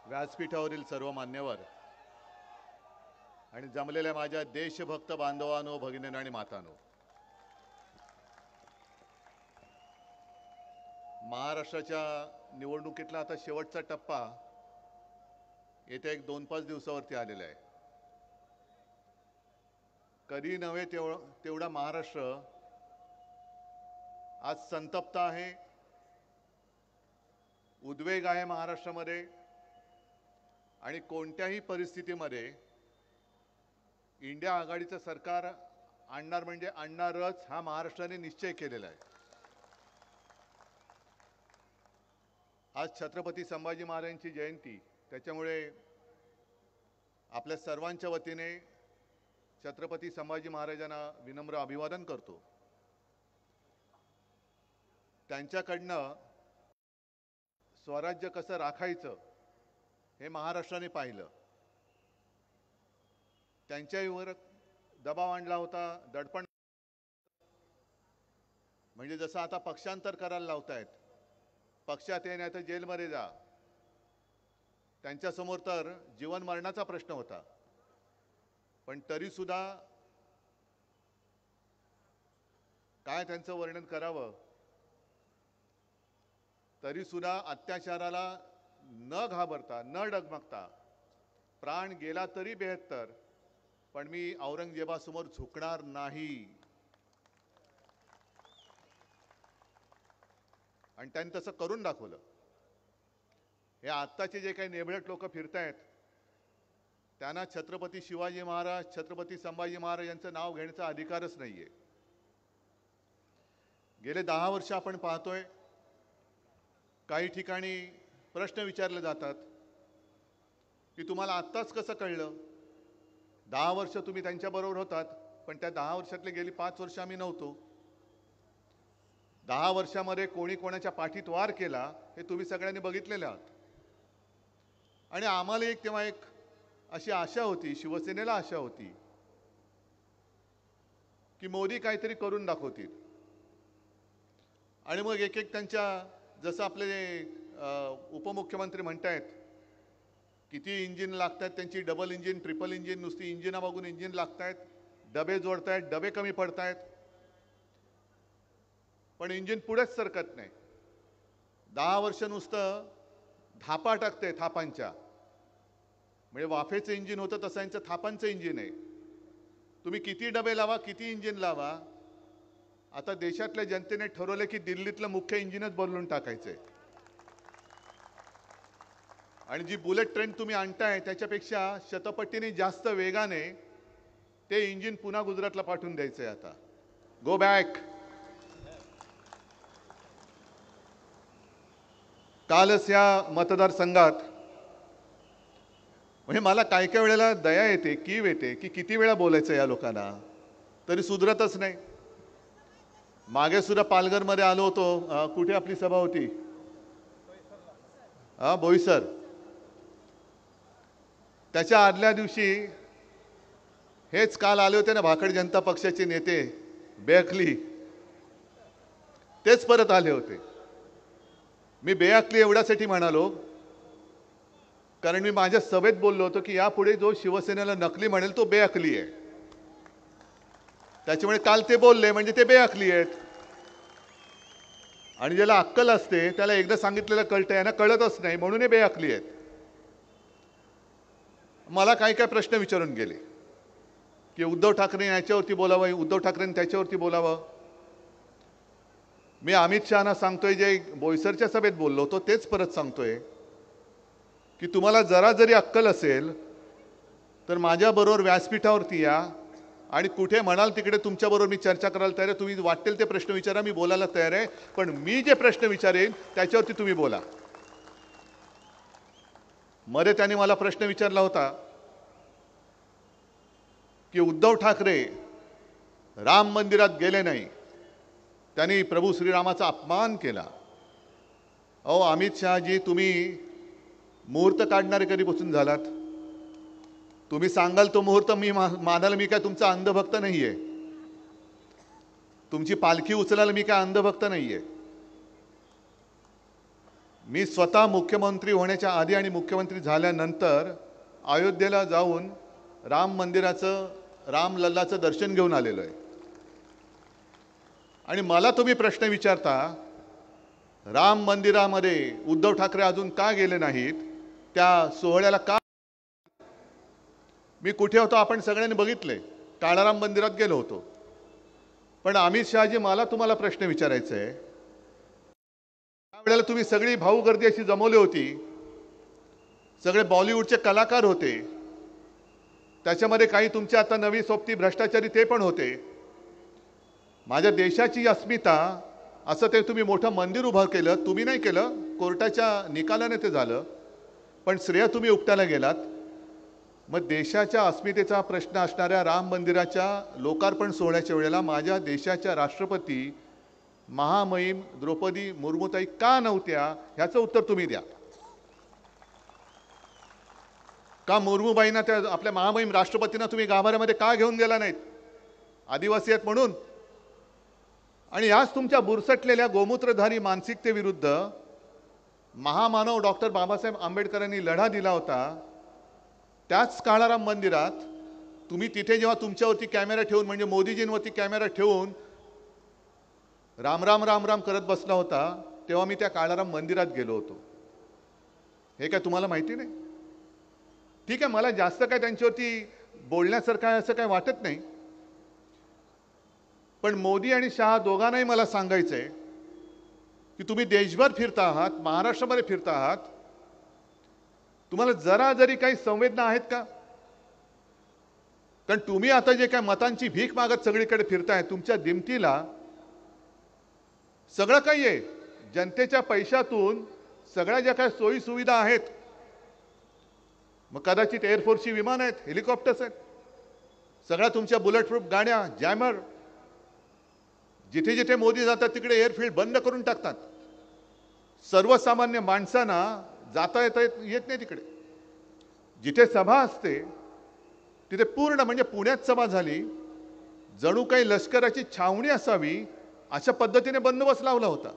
व्यासपीठावरील सर्व मान्यवर आणि जमलेल्या माझ्या देशभक्त बांधवांनो, भगिनींनो आणि मातांनो, महाराष्ट्राच्या निवडणुकीतला आता शेवटचा टप्पा येत्या 1-2-5 दिवसावरती आलेला आहे. कधी नव्हे तेवढा महाराष्ट्र आज संतप्त आहे, उद्वेग आहे महाराष्ट्रामध्ये. आणि कोणत्याही परिस्थितीमध्ये इंडिया आघाडीचं सरकार आणणार म्हणजे आणणारच हा महाराष्ट्राने निश्चय केलेला आहे. आज छत्रपती संभाजी महाराजांची जयंती, त्याच्यामुळे आपल्या सर्वांच्या वतीने छत्रपती संभाजी महाराजांना विनम्र अभिवादन करतो. त्यांच्याकडनं स्वराज्य कसं राखायचं हे महाराष्ट्राने पाहिलं. त्यांच्यावर दबाव आणला होता, दडपण. म्हणजे जसं आता पक्षांतर करायला लावतायत, पक्षात ये नाही तर जेलमध्ये जा. त्यांच्यासमोर तर जीवन मरणाचा प्रश्न होता, पण तरी सुद्धा काय त्यांचं वर्णन करावं. तरी सुद्धा अत्याचाराला न घाबरता, न डगमगता, प्राण गेला तरी 72, पण मी औरंगजेबासमोर झुकणार नाही. आणि त्यांनी तसं करून दाखवलं. हे आत्ताचे जे काही नेबळट लोक फिरतायत, त्यांना छत्रपती शिवाजी महाराज, छत्रपती संभाजी महाराज यांचं नाव घेण्याचा अधिकारच नाहीये. गेले 10 वर्ष आपण पाहतोय, काही ठिकाणी प्रश्न विचारले जातात की तुम्हाला आत्ताच कसं कळलं? 10 वर्ष तुम्ही त्यांच्याबरोबर होतात, पण त्या 10 वर्षातले गेली 5 वर्ष आम्ही नव्हतो. 10 वर्षामध्ये कोणी कोणाच्या पाठीत वार केला हे तुम्ही सगळ्यांनी बघितलेले आहात. आणि आम्हाला तेव्हा एक अशी आशा होती, शिवसेनेला आशा होती की मोदी काहीतरी करून दाखवतील. आणि मग एक एक त्यांच्या, जसं आपले उपमुख्यमंत्री म्हणतायत, किती इंजिन लागतात त्यांची, डबल इंजिन, ट्रिपल इंजिन, नुसती इंजिना बघून इंजिन लागतायत, डबे जोडतायत, डबे कमी पडतायत, पण इंजिन पुढेच सरकत नाही. 10 वर्ष नुसतं थापा टाकते, थापांच्या. म्हणजे वाफेचं इंजिन होतं तसं यांचं थापांचं इंजिन आहे. तुम्ही किती डबे लावा, किती इंजिन लावा, आता देशातल्या जनतेने ठरवलं की दिल्लीतलं मुख्य इंजिनच बदलून टाकायचंय. आणि जी बुलेट ट्रेन तुम्ही आणताय त्याच्यापेक्षा शतपटीने जास्त वेगाने ते इंजिन पुन्हा गुजरातला पाठवून द्यायचंय. आता गो बॅक. कालच या मतदारसंघात, म्हणजे मला काय काय वेळेला दया येते, कीव येते की किती वेळा बोलायचं या लोकांना, तरी सुधरतच नाही. मागे सुद्धा पालघरमध्ये आलो होतो. कुठे आपली सभा होती? बोईसर. त्याच्या आदल्या दिवशी हेच काल आले होते ना भाकड जनता पक्षाचे नेते बेअकली, तेच परत आले होते. मी बेअकली एवढ्यासाठी म्हणालो कारण मी माझ्या सभेत बोललो होतो की यापुढे जो शिवसेनेला नकली म्हणेल तो बेअकली आहे. त्याच्यामुळे काल ते बोलले म्हणजे ते बेअकली आहेत. आणि ज्याला अक्कल असते त्याला एकदा सांगितलेलं कळतं, यांना कळतच नाही म्हणून हे बेअकली आहेत. मला काय काय प्रश्न विचारून गेले की उद्धव ठाकरे याच्यावरती बोलावं, उद्धव ठाकरेंनी त्याच्यावरती बोलावं. मी अमित शहाना सांगतोय, जे बोईसरच्या सभेत बोललो होतो तेच परत सांगतोय की तुम्हाला जरा जरी अक्कल असेल तर माझ्याबरोबर व्यासपीठावरती या आणि कुठे म्हणाल तिकडे तुमच्याबरोबर मी चर्चा करायला तयार आहे. तुम्ही वाटेल ते प्रश्न विचारा, मी बोलायला तयार आहे. पण मी जे प्रश्न विचारेन त्याच्यावरती तुम्ही बोला. मध्ये त्यांनी मला प्रश्न विचारला होता की उद्धव ठाकरे राम मंदिरात गेले नाही, त्यांनी प्रभू श्रीरामाचा अपमान केला. अहो अमित शहाजी, तुम्ही मुहूर्त काढणारे कधीपासून झालात? तुम्ही सांगाल तो मुहूर्त मी मानायला मी काय तुमचा अंधभक्त नाहीये. तुमची पालखी उचलायला मी काय अंधभक्त नाहीये. मी स्वतः मुख्यमंत्री होण्याच्या आधी आणि मुख्यमंत्री झाल्यानंतर अयोध्येला जाऊन राम मंदिराचं, रामलल्लाचं दर्शन घेऊन आलेलो आहे. आणि मला तुम्ही प्रश्न विचारता, राम मंदिरामध्ये उद्धव ठाकरे अजून का गेले नाहीत, त्या सोहळ्याला का? मी कुठे होतो आपण सगळ्यांनी बघितले, काळाराम मंदिरात गेलो होतो. पण अमित शहाजी, मला तुम्हाला प्रश्न विचारायचा आहे, त्यावेळेला तुम्ही सगळी भाऊ गर्दी अशी जमवली होती, सगळे बॉलिवूडचे कलाकार होते, त्याच्यामध्ये काही तुमचे आता नवी सोबती भ्रष्टाचारी ते पण होते. माझ्या देशाची अस्मिता असं ते तुम्ही मोठं मंदिर उभं केलं. तुम्ही नाही केलं, कोर्टाच्या निकालाने ते झालं, पण श्रेय तुम्ही उपटायला गेलात. मग देशाच्या अस्मितेचा प्रश्न असणाऱ्या राम मंदिराच्या लोकार्पण सोहळ्याच्या वेळेला माझ्या देशाच्या राष्ट्रपती महामहिम द्रौपदी मुर्मूताई का नव्हत्या, ह्याचं उत्तर तुम्ही द्या. का मुर्मूबाईंना, त्या आपल्या महामहिम राष्ट्रपतींना तुम्ही गाभाऱ्यामध्ये का घेऊन गेला नाहीत? आदिवासी आहेत म्हणून. आणि याच तुमच्या बुरसटलेल्या गोमूत्रधारी मानसिकतेविरुद्ध महामानव डॉक्टर बाबासाहेब आंबेडकरांनी लढा दिला होता. त्याच काळाराम मंदिरात तुम्ही तिथे जेव्हा तुमच्यावरती कॅमेरा ठेवून, म्हणजे मोदीजींवरती कॅमेरा ठेवून राम राम राम राम करत बसला होता, तेव्हा मी त्या काळाराम मंदिरात गेलो होतो. हे काय तुम्हाला माहिती नाही? ठीक आहे, मला जास्त काय त्यांच्यावरती बोलण्यासारखं आहे असं काय वाटत नाही. पण मोदी आणि शहा दोघांनाही मला सांगायचं आहे की तुम्ही देशभर फिरता आहात, महाराष्ट्रामध्ये फिरता आहात, तुम्हाला जरा जरी काही संवेदना आहेत का? कारण तुम्ही आता जे काय मतांची भीक मागत सगळीकडे फिरताय, तुमच्या दिमतीला सगळं काही आहे. जनतेच्या पैशातून सगळ्या ज्या काही सोयी सुविधा आहेत, मग कदाचित एअरफोर्सची विमान आहेत, हेलिकॉप्टर्स आहेत, सगळ्या तुमच्या बुलेट प्रूफ गाड्या, जॅमर, जिथे जिथे मोदी जातात तिकडे एअरफील्ड बंद करून टाकतात. सर्वसामान्य माणसांना जाता येत नाही तिकडे. जिथे सभा असते तिथे पूर्ण, म्हणजे पुण्यात सभा झाली, जणू काही लष्कराची छावणी असावी अशा पद्धतीने बंदोबस्त लावला होता.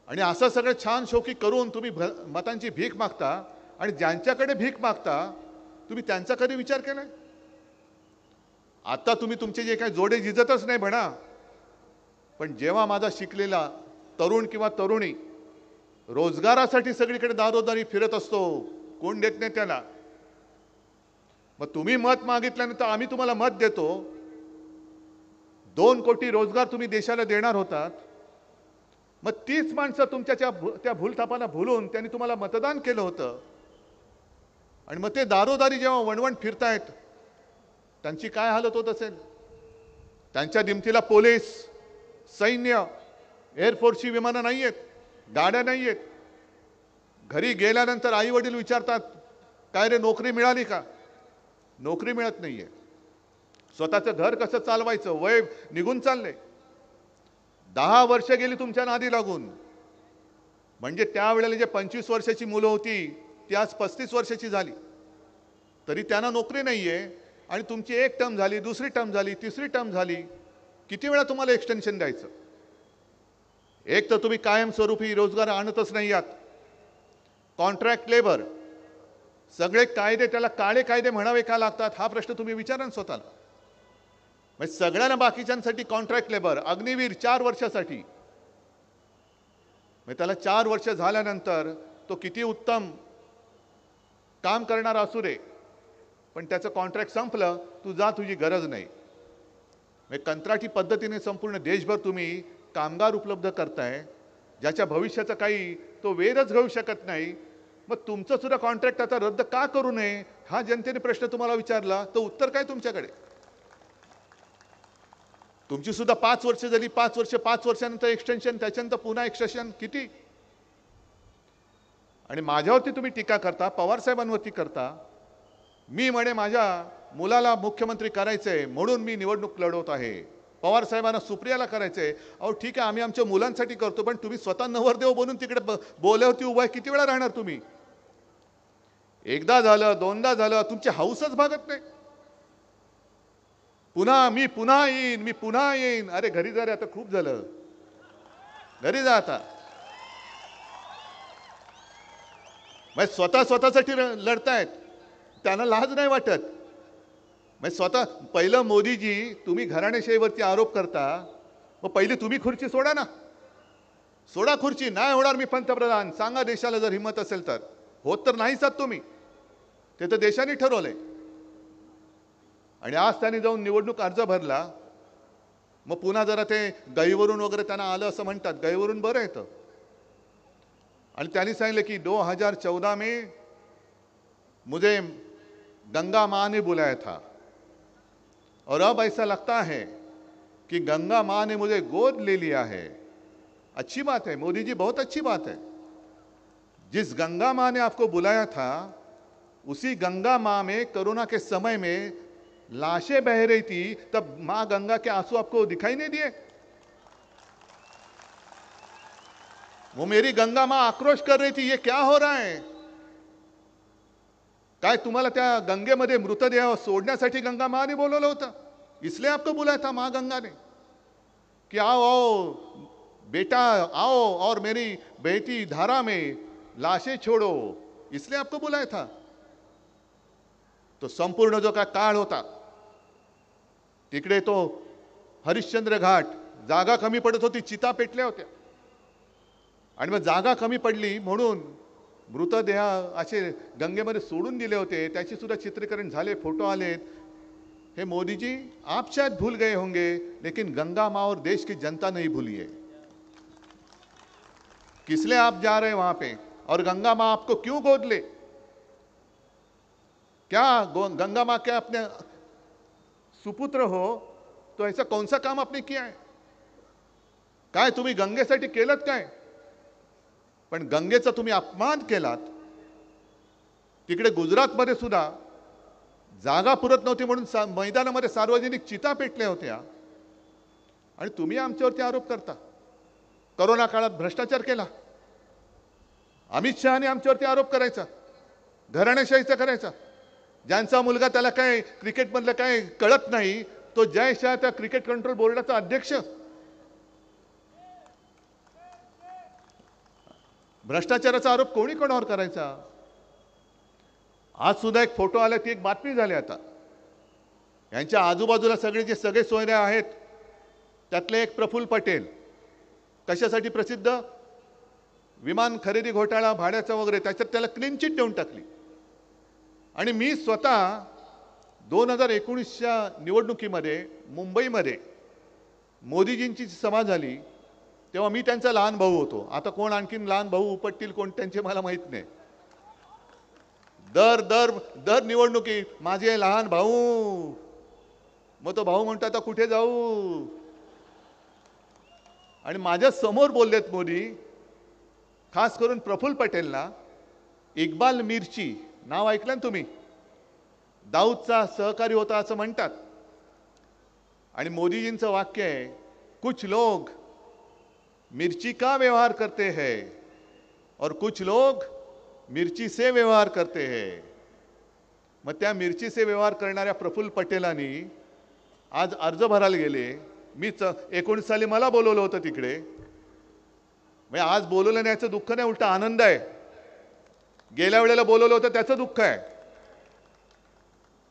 आणि असं सगळं छान शौकी करून तुम्ही मतांची भीक मागता. आणि ज्यांच्याकडे भीक मागता तुम्ही त्यांचा कधी विचार केलाय? आता तुम्ही तुमचे जे काही जोडे झिजतच नाही म्हणा, पण जेव्हा माझा शिकलेला तरुण किंवा तरुणी रोजगारासाठी सगळीकडे दारोदारी फिरत असतो, कोण देत नाही त्याला, मग तुम्ही मत मागितल्यानंतर आम्ही तुम्हाला मत देतो. 2 कोटी रोजगार तुम्ही देशाला देणार होतात, मग तीच माणसं तुमच्या त्या भूलथापांना भुलून त्यांनी तुम्हाला मतदान केलं होतं. आणि मग ते दारोदारी जेव्हा वणवण फिरतायत, त्यांची काय हालत होत असेल? त्यांच्या दिमतीला पोलीस, सैन्य, एअरफोर्सची विमानं नाही आहेत, गाड्या नाही आहेत. घरी गेल्यानंतर आई वडील विचारतात, काय रे नोकरी मिळाली का? नोकरी मिळत नाहीये. स्वतःचं घर कसं चालवायचं, वय निघून चाललंय. 10 वर्ष गेली तुमच्या नादी लागून. म्हणजे त्यावेळेला जे 25 वर्षाची मुलं होती ती आज 35 वर्षाची झाली, तरी त्यांना नोकरी नाहीये. आणि तुमची एक टर्म झाली, दुसरी टर्म झाली, तिसरी टर्म झाली. किती वेळा तुम्हाला एक्सटेन्शन द्यायचं? एक तर तुम्ही कायमस्वरूपी रोजगार आणतच नाही आहात. कॉन्ट्रॅक्ट लेबर, सगळे कायदे त्याला काळे कायदे म्हणावे का लागतात हा प्रश्न तुम्ही विचारा ना स्वतःला. म्हणजे सगळ्यांना बाकीच्यांसाठी कॉन्ट्रॅक्ट लेबर, अग्निवीर 4 वर्षासाठी. म्हणजे त्याला 4 वर्ष झाल्यानंतर तो किती उत्तम काम करणारा असू दे, पण त्याचं कॉन्ट्रॅक्ट संपलं, तू जा, तुझी गरज नाही. म्हणजे कंत्राटी पद्धतीने संपूर्ण देशभर तुम्ही कामगार उपलब्ध करताय, ज्याच्या भविष्याचा काही तो वेधच घेऊ शकत नाही. मग तुमचं सुद्धा कॉन्ट्रॅक्ट आता रद्द का करू नये हा जनतेने प्रश्न तुम्हाला विचारला, तर उत्तर काय तुमच्याकडे? तुमची सुद्धा 5 वर्ष झाली, 5 वर्षानंतर एक्सटेन्शन, त्याच्यानंतर पुन्हा एक्सटेन्शन. किती? आणि माझ्यावरती तुम्ही टीका करता, पवार साहेबांवरती करता. मी म्हणे माझ्या मुलाला मुख्यमंत्री करायचंय म्हणून मी निवडणूक लढवत आहे. पवार साहेबांना सुप्रियाला करायचंय. अहो ठीक आहे, आम्ही आमच्या मुलांसाठी करतो, पण तुम्ही स्वतः नवरदेव बनून तिकडे बोल्यावरती उभा आहे, किती वेळा राहणार तुम्ही? एकदा झालं, दोनदा झालं, तुमची हौसच भागत नाही. मी पुन्हा येईन. अरे घरी जा रे, आता खूप झालं, घरी जा आता. म्हणजे स्वतःसाठी लढतायत, त्यांना लाज नाही वाटत. म्हणजे स्वतः पहिलं मोदीजी, तुम्ही घराणेशाहीवरती आरोप करता, मग पहिली तुम्ही खुर्ची सोडा ना. सोडा खुर्ची. नाही होणार मी पंतप्रधान, सांगा देशाला जर हिंमत असेल तर. होत तर नाहीच आहात तुम्ही, ते तर देशाने ठरवलंय. आणि आज त्यांनी जाऊन निवडणूक अर्ज भरला, मग पुन्हा जरा ते गहीवरून वगैरे त्यांना आलं असं म्हणतात. गहीवरून बरं येतं. आणि त्यांनी सांगितलं की 2014 में मुझे गंगा माँ ने बुलाया था और अब ऐसा लगता है कि गंगा माँ ने मुझे गोद ले लिया है. अच्छी बात है मोदी जी, बहुत अच्छी बात है. जिस गंगा माँ ने आपको बुलाया था, उसी गंगा माँ में कोरोना के समय में लाशें बह रही थी, तब माँ गंगा के आंसू आपको दिखाई नहीं दिए? वो मेरी गंगा माँ आक्रोश कर रही थी, ये क्या हो रहा है? काय तुम्हाला त्या गंगेमध्ये मृतदेह सोडण्यासाठी गंगा माँ ने बोलवलं होतं? इसलिए आपको बुलाया था माँ गंगा ने कि आओ आओ बेटा आओ और मेरी बहती धारा में लाशें छोड़ो, इसलिए आपको बुलाया था. तो संपूर्ण जो काय काळ होता तिकडे, तो हरिश्चंद्र घाट, जागा कमी पडत होती, चिता पेटल्या होत्या. आणि मग जागा कमी पडली म्हणून मृतदेह असे गंगेमध्ये सोडून दिले होते. त्याची सुद्धा चित्रीकरण झाले, फोटो आलेत. हे मोदी जी, आप शायद भूल गए होंगे, लेकिन गंगा माँ और देश की जनता नहीं भूली है. किसलिए आप जा रहे हैं वहां पे, और गंगा माँ आपको क्यों गोद ले? क्या गंगा माँ के अपने सुपुत्र हो, तो ऐसा कौन सा काम आपने किया है? काय तुम्ही गंगेसाठी केलत काय? पण गंगेचा तुम्ही अपमान केलात. तिकडे गुजरातमध्ये सुद्धा जागा पुरत नव्हती म्हणून मैदानामध्ये सार्वजनिक चिता पेटल्या होत्या, आणि तुम्ही आमच्यावरती आरोप करता. कोरोना काळात भ्रष्टाचार केला, अमित शहाने आमच्यावरती आरोप करायचा, घराणेशाहीचा करायचा. ज्यांचा मुलगा, त्याला काय क्रिकेटमधलं काय कळत नाही, तो जय शाह त्या क्रिकेट कंट्रोल बोर्डाचा अध्यक्ष. भ्रष्टाचाराचा आरोप कोणी कोणावर करायचा? आज सुद्धा एक फोटो आला, ती एक बातमी झाली. आता यांच्या आजूबाजूला सगळे जे सगळे सोयरे आहेत, त्यातले एक प्रफुल्ल पटेल, कशासाठी प्रसिद्ध? विमान खरेदी घोटाळा, भाड्याचा वगैरे, त्याच्यात त्याला क्लीन चिट देऊन टाकली. आणि मी स्वतः 2019च्या निवडणुकीमध्ये मुंबईमध्ये मोदीजींची सभा झाली, तेव्हा मी त्यांचा लहान भाऊ होतो. आता कोण आणखीन लहान भाऊ उपटतील कोण त्यांचे मला माहित नाही. दर निवडणुकी माझे लहान भाऊ, मग तो भाऊ म्हणतो आता कुठे जाऊ. आणि माझ्या समोर बोललेत मोदी, खास करून प्रफुल्ल पटेलला. इक्बाल मिर्ची नाव ऐकलं ना तुम्ही? दाऊदचा सहकारी होता असं म्हणतात. आणि मोदीजींचं वाक्य आहे, कुछ लोग मिर्ची का व्यवहार करते हैं और कुछ लोग मिर्ची से व्यवहार करते हैं. मग त्या मिर्ची से व्यवहार करणाऱ्या प्रफुल्ल पटेलांनी आज अर्ज भरायला गेले. मीच 19 साली मला बोलवलं होतं तिकडे. म्हणजे आज बोलवलं नाही दुःख नाही, उलटा आनंद आहे. गेल्या वेळेला बोलवलं होतं त्याचं दुःख आहे.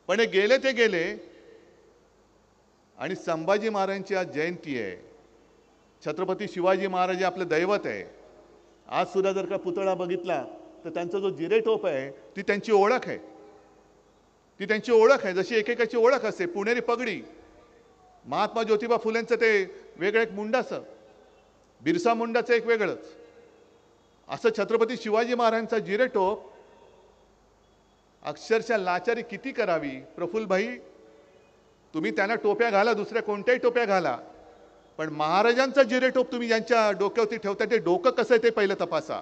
पण गेले ते गेले. आणि संभाजी महाराजांची आज जयंती आहे. छत्रपती शिवाजी महाराज हे आपलं दैवत आहे. आज सुद्धा जर का पुतळा बघितला तर त्यांचा जो जिरेटोप आहे, ती त्यांची ओळख आहे. ती त्यांची ओळख आहे. जशी एकेकाची ओळख असते. पुणेरी पगडी, महात्मा ज्योतिबा फुलेंचं ते वेगळं एक मुंडाचं, बिरसा मुंडाचं एक वेगळंच, असं छत्रपती शिवाजी महाराजांचा जिरेटोप. अक्षरशः लाचारी किती करावी प्रफुल्ल भाई. तुम्ही त्यांना टोप्या घाला, दुसऱ्या कोणत्याही टोप्या घाला, पण महाराजांचा जिरेटोप तुम्ही ज्यांच्या डोक्यावरती ठेवता, ते डोकं कसं आहे ते पहिलं तपासा.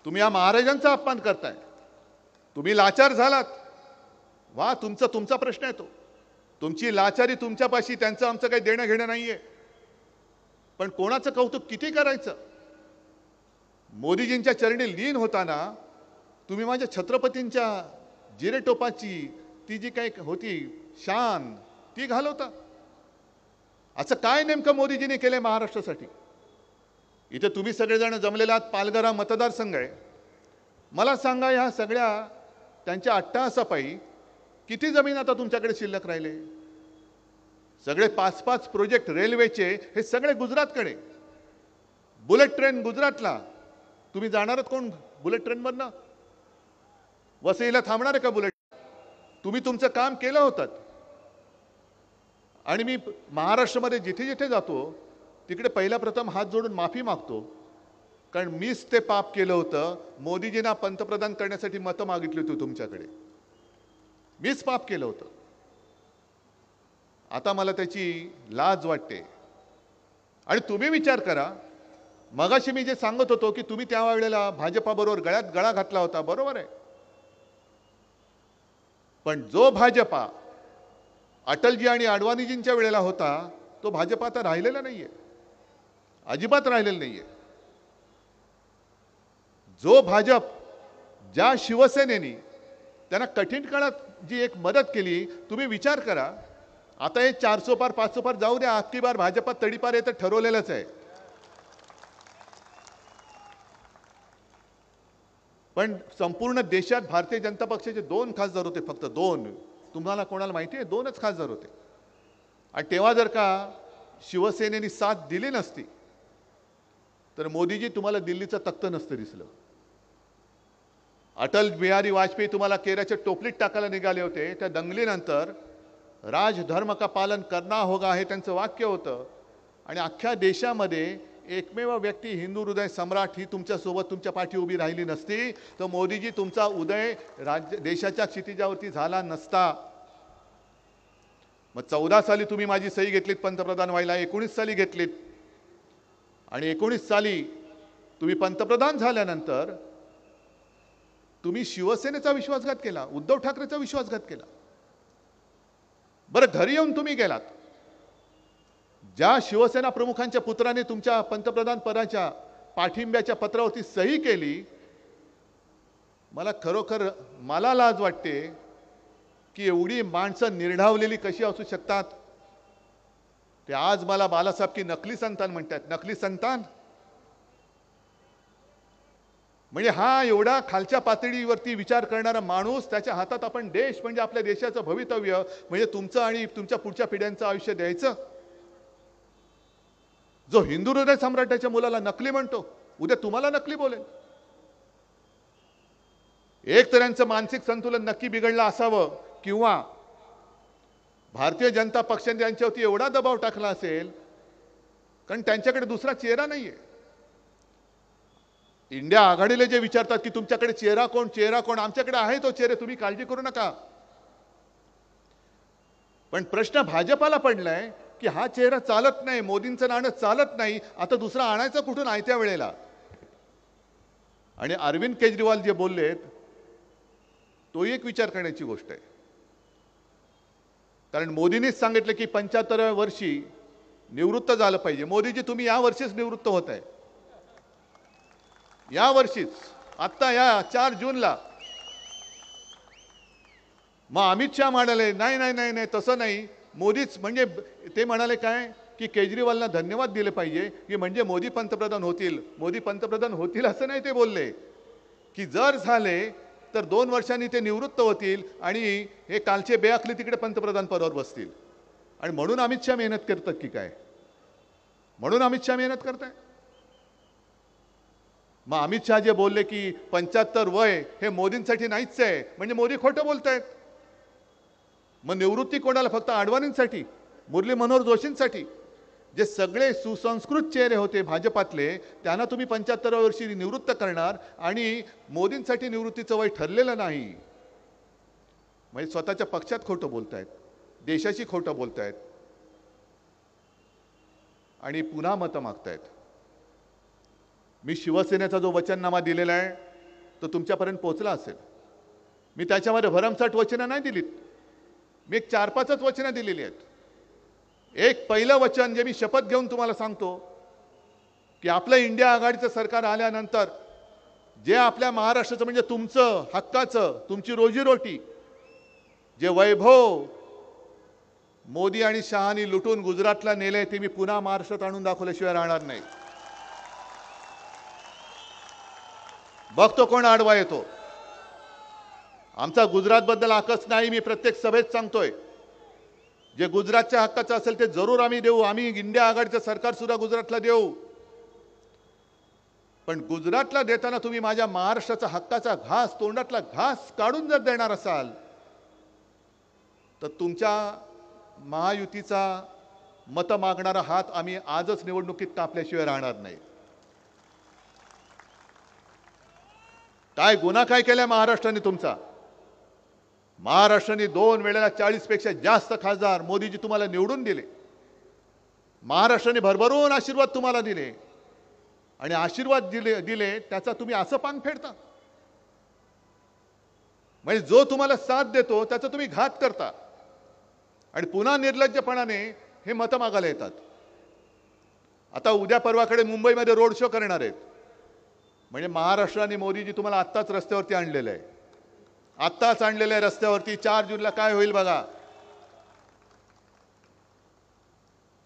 तुम्ही या महाराजांचा अपमान करताय. तुम्ही लाचार झालात, वा, तुमचा प्रश्न आहे तो. तुमची लाचारी तुमच्यापाशी, त्यांचं आमचं काही देणं घेणं नाहीये. पण कोणाचं कौतुक किती करायचं? मोदीजींच्या चरणी लीन होताना तुम्ही माझ्या छत्रपतींच्या जिरेटोपाची ती जी काही होती शान ती घालवता. असं काय नेमकं मोदीजींनी केलंय महाराष्ट्रासाठी? इथे तुम्ही सगळेजण जमलेला आहात, पालघर हा मतदारसंघ आहे. मला सांगा, ह्या सगळ्या त्यांच्या अट्टहासापायी किती जमीन आता तुमच्याकडे शिल्लक राहिले? सगळे 5-5 प्रोजेक्ट रेल्वेचे हे सगळे गुजरातकडे. बुलेट ट्रेन गुजरातला. तुम्ही जाणार आहात कोण बुलेट ट्रेनमधनं? वसईला थांबणार आहे का बुलेट? तुम्ही तुमचं काम केलं होतं. आणि मी महाराष्ट्रामध्ये जिथे जिथे जातो तिकडे पहिला प्रथम हात जोडून माफी मागतो, कारण मीच ते पाप केलं होतं. मोदीजींना पंतप्रधान करण्यासाठी मतं मागितली होती तुमच्याकडे. मीच पाप केलं होतं. आता मला त्याची लाज वाटते. आणि तुम्ही विचार करा, मगाशी मी जे सांगत होतो की तुम्ही त्यावेळेला भाजपाबरोबर गळ्यात गळा घातला होता, बरोबर आहे. पण जो भाजपा अटलजी आणि अडवाणीजींच्या वेळेला होता तो भाजपा आता राहिलेला नाहीये, अजिबात राहिलेला नाहीये. जो भाजप, ज्या शिवसेनेनी त्यांना कठीण काळात जी एक मदत केली, तुम्ही विचार करा. आता हे 400 पार 500 पार जाऊ द्या, अख्खी बार भाजपात तडीपार येतं ठरवलेलंच आहे. पण संपूर्ण देशात भारतीय जनता पक्षाचे 2 खासदार होते, फक्त 2. तुम्हाला कोणाला माहिती आहे? 2च खासदार होते. आणि तेव्हा जर का शिवसेनेने साथ दिली नसती तर मोदीजी तुम्हाला दिल्लीचं तख्त नसतं दिसलं. अटल बिहारी वाजपेयी तुम्हाला केराच्या टोपलीत टाकायला निघाले होते. त्या दंगलीनंतर राजधर्म का पालन करना होगा हे त्यांचं वाक्य होतं. आणि अख्ख्या देशामध्ये एकमेव व्यक्ती हिंदू हृदय सम्राट ही तुमच्यासोबत तुमच्या पाठी उभी राहिली नसती तर मोदीजी तुमचा उदय देशाच्या क्षितिजावरती झाला नसता. मग 14 साली तुम्ही माझी सही घेतलीत पंतप्रधान व्हायला, 19 साली घेतलीत. आणि 19 साली तुम्ही पंतप्रधान झाल्यानंतर तुम्ही शिवसेनेचा विश्वासघात केला, उद्धव ठाकरेचा विश्वासघात केला. बरं, घरी येऊन तुम्ही गेलात. ज्या शिवसेना प्रमुखांच्या पुत्राने तुमच्या पंतप्रधान पदाच्या पाठिंब्याच्या पत्रावरती सही केली, मला खरोखर मला लाज वाटते की एवढी माणसं निर्ढावलेली कशी असू शकतात. ते आज मला बालासाहेब की नकली संतान म्हणतात. नकली संतान म्हणजे हा एवढा खालच्या पातळीवरती विचार करणारा माणूस, त्याच्या हातात आपण देश म्हणजे आपल्या देशाचं भवितव्य म्हणजे तुमचं आणि तुमच्या पुढच्या पिढ्यांचं आयुष्य द्यायचं. जो हिंदू हृदय सम्राटाच्या मुलाला नकली म्हणतो, उद्या तुम्हाला नकली बोलेल. एक तर यांचं मानसिक संतुलन नक्की बिघडलं असावं, किंवा भारतीय जनता पक्षाने त्यांच्यावरती एवढा दबाव टाकला असेल कारण त्यांच्याकडे दुसरा चेहरा नाहीये. इंडिया आघाडीला जे विचारतात की तुमच्याकडे चेहरा कोण, चेहरा कोण, आमच्याकडे आहे तो चेहरा, तुम्ही काळजी करू नका. पण प्रश्न भाजपाला पडलाय की हा चेहरा चालत नाही, मोदींचं नाणं चालत नाही, आता दुसरा आणायचं कुठून आयत्या वेळेला. आणि अरविंद केजरीवाल जे बोललेत तो एक विचार करण्याची गोष्ट आहे. कारण मोदींनीच सांगितलं की 75व्या वर्षी निवृत्त झालं पाहिजे. मोदीजी तुम्ही या वर्षीच निवृत्त होत आहे, या वर्षीच, आत्ता या 4 जूनला. मग अमित शहा म्हणाले नाही नाही नाही नाही तसं नाही, मोदीच म्हणजे ते म्हणाले काय की केजरीवालला धन्यवाद दिले पाहिजे की म्हणजे मोदी पंतप्रधान होतील. मोदी पंतप्रधान होतील असं नाही ते बोलले, की जर झाले तर 2 वर्षांनी ते निवृत्त होतील आणि हे कालचे बेअखली तिकडे पंतप्रधान पदावर बसतील. आणि म्हणून अमित शहा मेहनत करतात की काय? म्हणून अमित शहा मेहनत करताय. मग अमित शहा जे बोलले की 75 वय हे मोदींसाठी नाहीच आहे, म्हणजे मोदी खोटं बोलतायत. मग निवृत्ती कोणाला? फक्त अडवाणींसाठी, मुरली मनोहर जोशींसाठी. जे सगळे सुसंस्कृत चेहरे होते भाजपातले त्यांना तुम्ही 75व्या वर्षी निवृत्त करणार आणि मोदींसाठी निवृत्तीचं वय ठरलेलं नाही. म्हणजे स्वतःच्या पक्षात खोटं बोलतायत, देशाशी खोटं बोलतायत आणि पुन्हा मतं मागतायत. मी शिवसेनेचा जो वचननामा दिलेला आहे तो तुमच्यापर्यंत पोहोचला असेल. मी त्याच्यामध्ये भरमसाठ वचनं नाही दिलीत. मी एक 4-5च वचनं दिलेली आहेत. एक पहिलं वचन जे मी शपथ घेऊन तुम्हाला सांगतो की आपलं इंडिया आघाडीचं सरकार आल्यानंतर जे आपल्या महाराष्ट्राचं म्हणजे तुमचं हक्काचं, तुमची रोजीरोटी, जे वैभव मोदी आणि शहानी लुटून गुजरातला नेले ते मी पुन्हा महाराष्ट्रात आणून दाखवल्याशिवाय राहणार नाही. बघतो कोण आडवा येतो. आमचा गुजरातबद्दल आकस नाही, मी प्रत्येक सभेत सांगतोय. जे गुजरातच्या हक्काचं असेल ते जरूर आम्ही देऊ. आम्ही इंडिया आघाडीचं सरकार सुद्धा गुजरातला देऊ. पण गुजरातला देताना तुम्ही माझ्या महाराष्ट्राचा हक्काचा घास, तोंडातला घास काढून जर देणार असाल तर तुमच्या महायुतीचा मत मागणारा हात आम्ही आजच निवडणुकीत कापल्याशिवाय राहणार नाही. काय गुन्हा काय केलाय महाराष्ट्राने तुमचा? महाराष्ट्राने 2 वेळेला 40 पेक्षा जास्त खासदार मोदीजी तुम्हाला निवडून दिले. महाराष्ट्राने भरभरून आशीर्वाद तुम्हाला दिले आणि आशीर्वाद दिले त्याचा तुम्ही असं पांग फेडता. म्हणजे जो तुम्हाला साथ देतो त्याचा तुम्ही घात करता आणि पुन्हा निर्लज्जपणाने हे मतं मागायला येतात. आता उद्या परवाकडे मुंबईमध्ये रोड शो करणार आहेत. म्हणजे महाराष्ट्राने मोदीजी तुम्हाला आत्ताच रस्त्यावरती आणलेलं आहे. आत्ताच आणलेलं आहे रस्त्यावरती. 4 जूनला काय होईल बघा.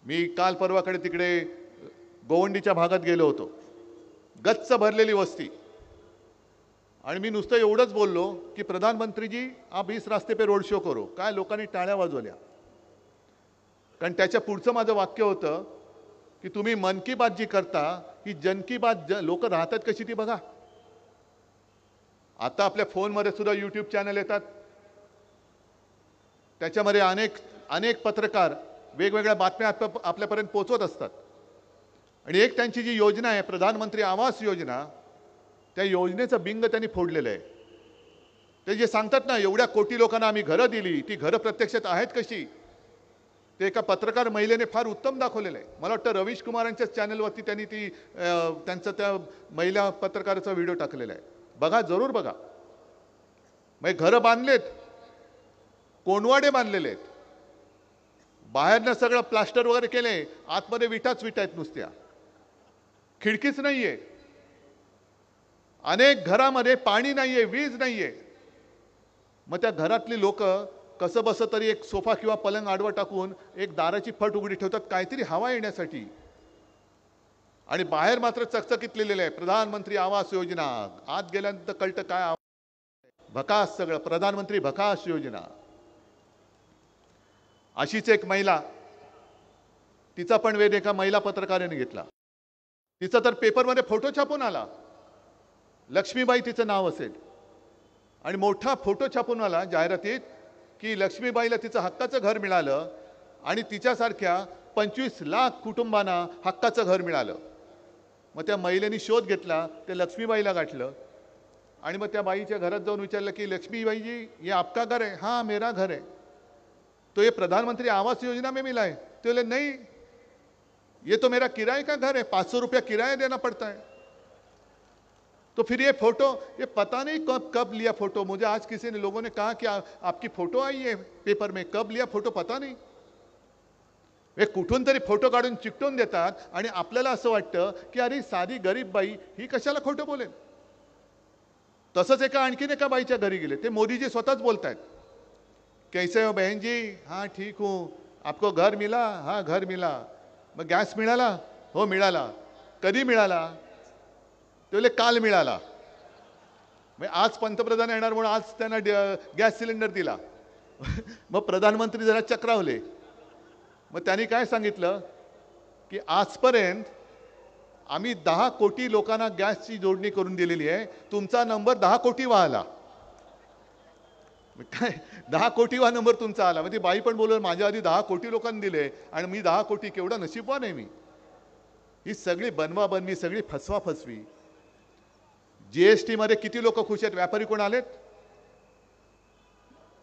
मी काल परवाकडे तिकडे गोवंडीच्या भागात गेलो होतो. गच्च भरलेली वस्ती आणि मी नुसतं एवढंच बोललो की प्रधानमंत्री जी आप इस रास्ते पे रोड शो करो. काय लोकांनी टाळ्या वाजवल्या. कारण त्याच्या पुढचं माझं वाक्य होतं की तुम्ही मन की बात जी करता ही जन की बात लोक राहतात कशी ती बघा. आता आपल्या फोनमध्ये सुद्धा यूट्यूब चॅनल येतात. त्याच्यामध्ये अनेक पत्रकार वेगवेगळ्या बातम्या आपल्यापर्यंत पोहोचवत असतात. आणि एक त्यांची जी योजना आहे प्रधानमंत्री आवास योजना, त्या योजनेचं बिंग त्यांनी फोडलेलं आहे. ते जे सांगतात ना एवढ्या कोटी लोकांना आम्ही घरं दिली, ती घरं प्रत्यक्षात आहेत कशी ते एका पत्रकार महिलेने फार उत्तम दाखवलेलं आहे. मला वाटतं रवीश कुमारांच्याच चॅनलवरती त्यांनी त्यांचं त्या महिला पत्रकाराचा व्हिडिओ टाकलेला आहे. बघा, जरूर बघा. म्हणजे घरं बांधलेत, कोणवाडे बांधलेले आहेत, बाहेरनं सगळं प्लास्टर वगैरे केले, आतमध्ये विटाच विटा आहेत नुसत्या, खिडकीच नाहीये. अनेक घरामध्ये पाणी नाहीये, वीज नाहीये. मग त्या घरातली लोक कसं बस तरी एक सोफा किंवा पलंग आडवा टाकून एक दाराची फट उघडी ठेवतात काहीतरी हवा येण्यासाठी. आणि बाहेर मात्र चकचकीत लिहिलेलं आहे प्रधानमंत्री आवास योजना. आत गेल्यानंतर कळतं काय भकास, सगळं प्रधानमंत्री भकास योजना. अशीच एक महिला, तिचा पण वेध एका महिला पत्रकाराने घेतला. तिचा तर पेपरमध्ये फोटो छापून आला, लक्ष्मीबाई तिचं नाव असेल, आणि मोठा फोटो छापून आला जाहिरातीत की लक्ष्मीबाईला तिचं हक्काचं घर मिळालं आणि तिच्यासारख्या 25 लाख कुटुंबांना हक्काचं घर मिळालं. मग त्या महिलेने शोध घेतला, ते लक्ष्मीबाईला गाठलं आणि मग त्या बाईच्या घरात जाऊन विचारलं की लक्ष्मीबाई जी ये आपका घर है? हाँ मेरा घर है. तो ये प्रधानमंत्री आवास योजना में मिला है? तो बोले नहीं, ये तो मेरा किराए का घर है, 500 रुपया किराया देना पड़ता है. तो फिर ये फोटो, ये पता नहीं कब लिया फोटो. मुझे आज किसी ने लोगों ने कहा कि आपकी फोटो आई है पेपर में, कब लिया फोटो पता नहीं. हे कुठून तरी फोटो काढून चिकटून देतात आणि आपल्याला असं वाटतं की अरे साधी गरीब बाई ही कशाला खोटं बोलेल. तसंच आणखीन एका बाईच्या घरी गेले, ते मोदीजी स्वतःच बोलतायत, कैसे हो बहन जी? हाँ ठीक हूँ. आपको घर मिला? हाँ घर मिला. मग गॅस मिळाला? हो मिळाला. कधी मिळाला? ते बोले काल मिळाला. मग आज पंतप्रधान येणार म्हणून आज त्यांना गॅस सिलेंडर दिला. मग प्रधानमंत्री जरा चक्रावले. मग त्यांनी काय सांगितलं की आजपर्यंत आम्ही 10 कोटी लोकांना गॅसची जोडणी करून दिलेली आहे, तुमचा नंबर 10 कोटीवा आला. काय 10 कोटीवा नंबर तुमचा आला. म्हणजे बाई पण बोलून माझ्या आधी 10 कोटी लोकांनी दिले आणि मी 10 कोटी, केवढा नशीबवान आहे मी. ही सगळी बनवाबनवी, सगळी फसवाफसवी. जीएसटी मध्ये किती लोक खुश आहेत? व्यापारी कोण आलेत?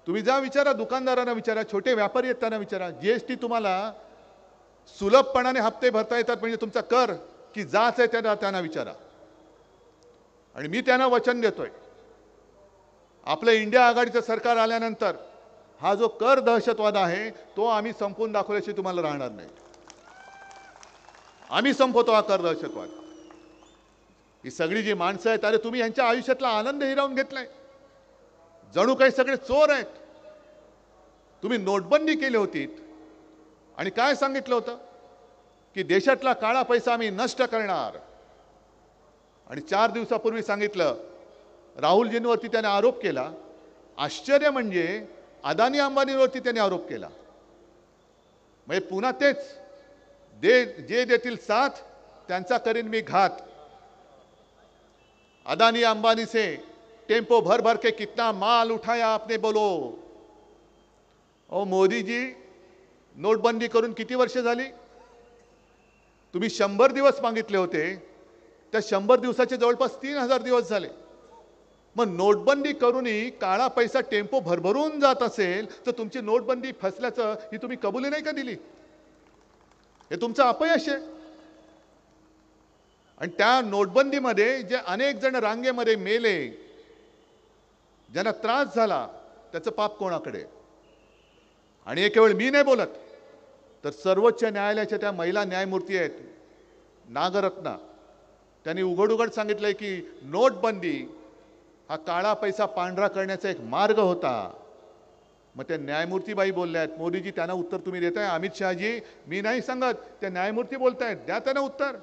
तुम्ही जा विचारा, दुकानदारांना विचारा, छोटे व्यापारी आहेत त्यांना विचारा. जीएसटी तुम्हाला सुलभपणाने हप्ते भरता येतात म्हणजे तुमचा कर की जाच आहे त्यांना विचारा. आणि मी त्यांना वचन देतोय, आपलं इंडिया आघाडीचं सरकार आल्यानंतर हा जो कर दहशतवाद आहे तो आम्ही संपवून दाखवल्याशिवाय तुम्हाला राहणार नाही. आम्ही संपवतो हा कर दहशतवाद. ही सगळी जी माणसं आहेत, अरे तुम्ही यांच्या आयुष्यातला आनंद हिरावून घेतलाय. जणू काही सगळे चोर आहेत. तुम्ही नोटबंदी केली होती आणि काय सांगितलं होतं की देशातला काळा पैसा आम्ही नष्ट करणार. आणि 4 दिवसापूर्वी सांगितलं, राहुलजींवरती त्याने आरोप केला. आश्चर्य म्हणजे अदानी अंबानीवरती त्याने आरोप केला. म्हणजे पुन्हा तेच जे देतील साथ त्यांचा करीन मी घात. अदानी अंबानी से टेम्पो भर भर के कितना माल उठाया आपने बोलो. ओ मोदी जी, नोटबंदी करून किती वर्ष झाली? तुम्ही 100 दिवस मागितले होते, त्या 100 दिवसाचे जवळपास 3000 दिवस झाले. मग नोटबंदी करूनही काळा पैसा टेम्पो भरभरून जात असेल तर तुमची नोटबंदी फसल्याचं ही तुम्ही कबुली नाही का दिली? हे तुमचं अपयश आहे. आणि त्या नोटबंदीमध्ये जे अनेक जण रांगेमध्ये मेले, ज्यांना त्रास झाला, त्याचं पाप कोणाकडे? आणि हे केवळ मी नाही बोलत, तर सर्वोच्च न्यायालयाच्या त्या महिला न्यायमूर्ती आहेत नागरत्ना, त्यांनी उघड उघड सांगितलंय की नोटबंदी हा काळा पैसा पांढरा करण्याचा एक मार्ग होता. मग त्या न्यायमूर्तीबाई बोलल्या आहेत, मोदीजी त्यांना उत्तर तुम्ही देताय? अमित शहाजी, मी नाही सांगत, त्या न्यायमूर्ती बोलतायत, द्या त्यांना उत्तर.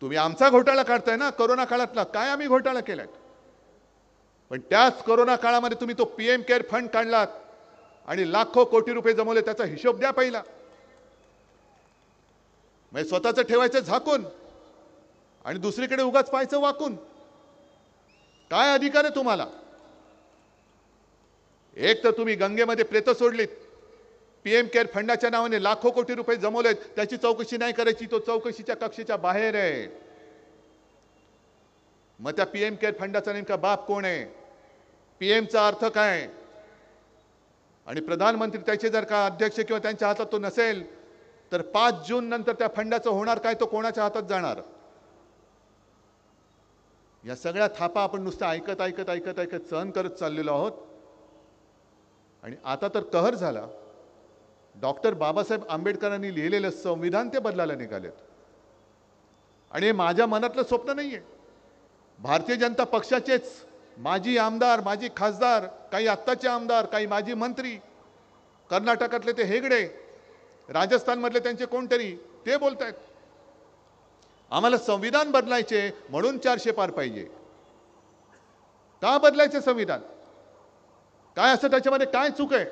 तुम्ही आमचा घोटाळा काढताय ना कोरोना काळातला, काय आम्ही घोटाळा केलाय? पण त्याच कोरोना काळामध्ये तुम्ही तो पीएम केअर फंड काढलात आणि लाखो कोटी रुपये जमवले, त्याचा हिशोब द्या पहिला. म्हणजे स्वतःचं ठेवायचं झाकून आणि दुसरीकडे उगाच पाहायचं वाकून. काय अधिकार आहे तुम्हाला? एक तर तुम्ही गंगेमध्ये प्रेत सोडलीत, पीएम केअर फंडाच्या नावाने लाखो कोटी रुपये जमवलेत, त्याची चौकशी नाही करायची, तो चौकशीच्या कक्षेच्या बाहेर आहे. मग त्या पीएम केअर फंडाचा नेमका बाप कोण आहे? पीएमचा अर्थ काय? आणि प्रधानमंत्री त्याचे जर का अध्यक्ष किंवा त्यांच्या हातात तो नसेल तर 5 जून नंतर त्या फंडाचं होणार काय? तो कोणाच्या हातात जाणार? या सगळ्या थापा आपण नुसतं ऐकत ऐकत ऐकत ऐकत सहन करत चाललेलो आहोत. आणि आता तर कहर झाला. डॉक्टर बाबासाहेब आंबेडकरांनी लिहिलेलं संविधान ते बदलायला निघालेत. आणि हे माझ्या मनातलं स्वप्न नाहीये. भारतीय जनता पक्षाचेच माजी आमदार, माजी खासदार, काही आत्ताचे आमदार, काही माजी मंत्री, कर्नाटकातले ते हेगडे, राजस्थानमधले त्यांचे कोणतरी, ते बोलतायत आम्हाला संविधान बदलायचे म्हणून 400 पार पाहिजे. का बदलायचे संविधान? काय असं त्याच्यामध्ये काय चूक आहे?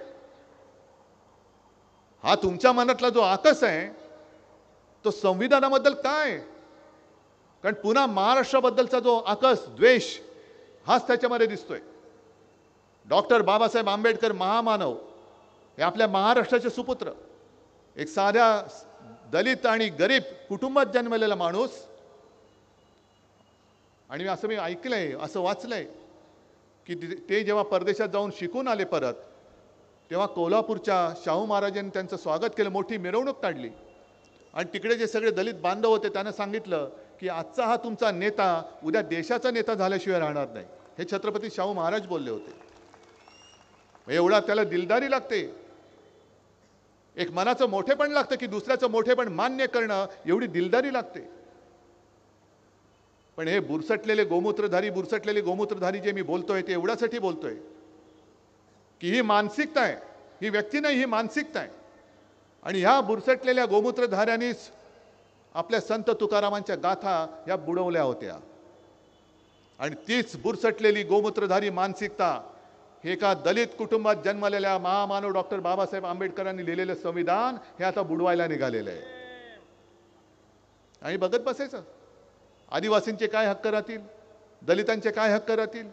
हा तुमच्या मनातला जो आकस आहे तो संविधानाबद्दल काय? कारण पुन्हा महाराष्ट्राबद्दलचा जो आकस, द्वेष, हाच त्याच्यामध्ये दिसतोय. डॉक्टर बाबासाहेब आंबेडकर महामानव हे आपल्या महाराष्ट्राचे सुपुत्र, एक साध्या दलित आणि गरीब कुटुंबात जन्मलेला माणूस. आणि असं मी ऐकलंय, असं वाचलंय की ते जेव्हा परदेशात जाऊन शिकून आले परत, तेव्हा कोल्हापूरच्या शाहू महाराजांनी त्यांचं स्वागत केलं, मोठी मिरवणूक काढली. आणि तिकडे जे सगळे दलित बांधव होते त्यांना सांगितलं की आजचा हा तुमचा नेता उद्या देशाचा नेता झाल्याशिवाय राहणार नाही. हे छत्रपती शाहू महाराज बोलले होते. एवढा त्याला दिलदारी लागते, एक मनाचं मोठेपण लागतं की दुसऱ्याचं मोठेपण मान्य करणं, एवढी दिलदारी लागते. पण हे बुरसटलेले गोमूत्रधारी जे मी बोलतोय ते एवढ्यासाठी बोलतोय की ही मानसिकता आहे, ही व्यक्ती नाही, ही मानसिकता आहे. आणि ह्या बुरसटलेल्या गोमूत्रधाऱ्यांनीच आपल्या संत तुकारामांच्या गाथा या बुडवल्या होत्या. आणि तीच बुरसटलेली गोमूत्रधारी मानसिकता हे एका दलित कुटुंबात जन्मलेल्या महामानव डॉक्टर बाबासाहेब आंबेडकरांनी लिहिलेलं संविधान हे आता बुडवायला निघालेलं आहे. आणि बघत बसायचं आदिवासींचे काय हक्क राहतील, दलितांचे काय हक्क राहतील.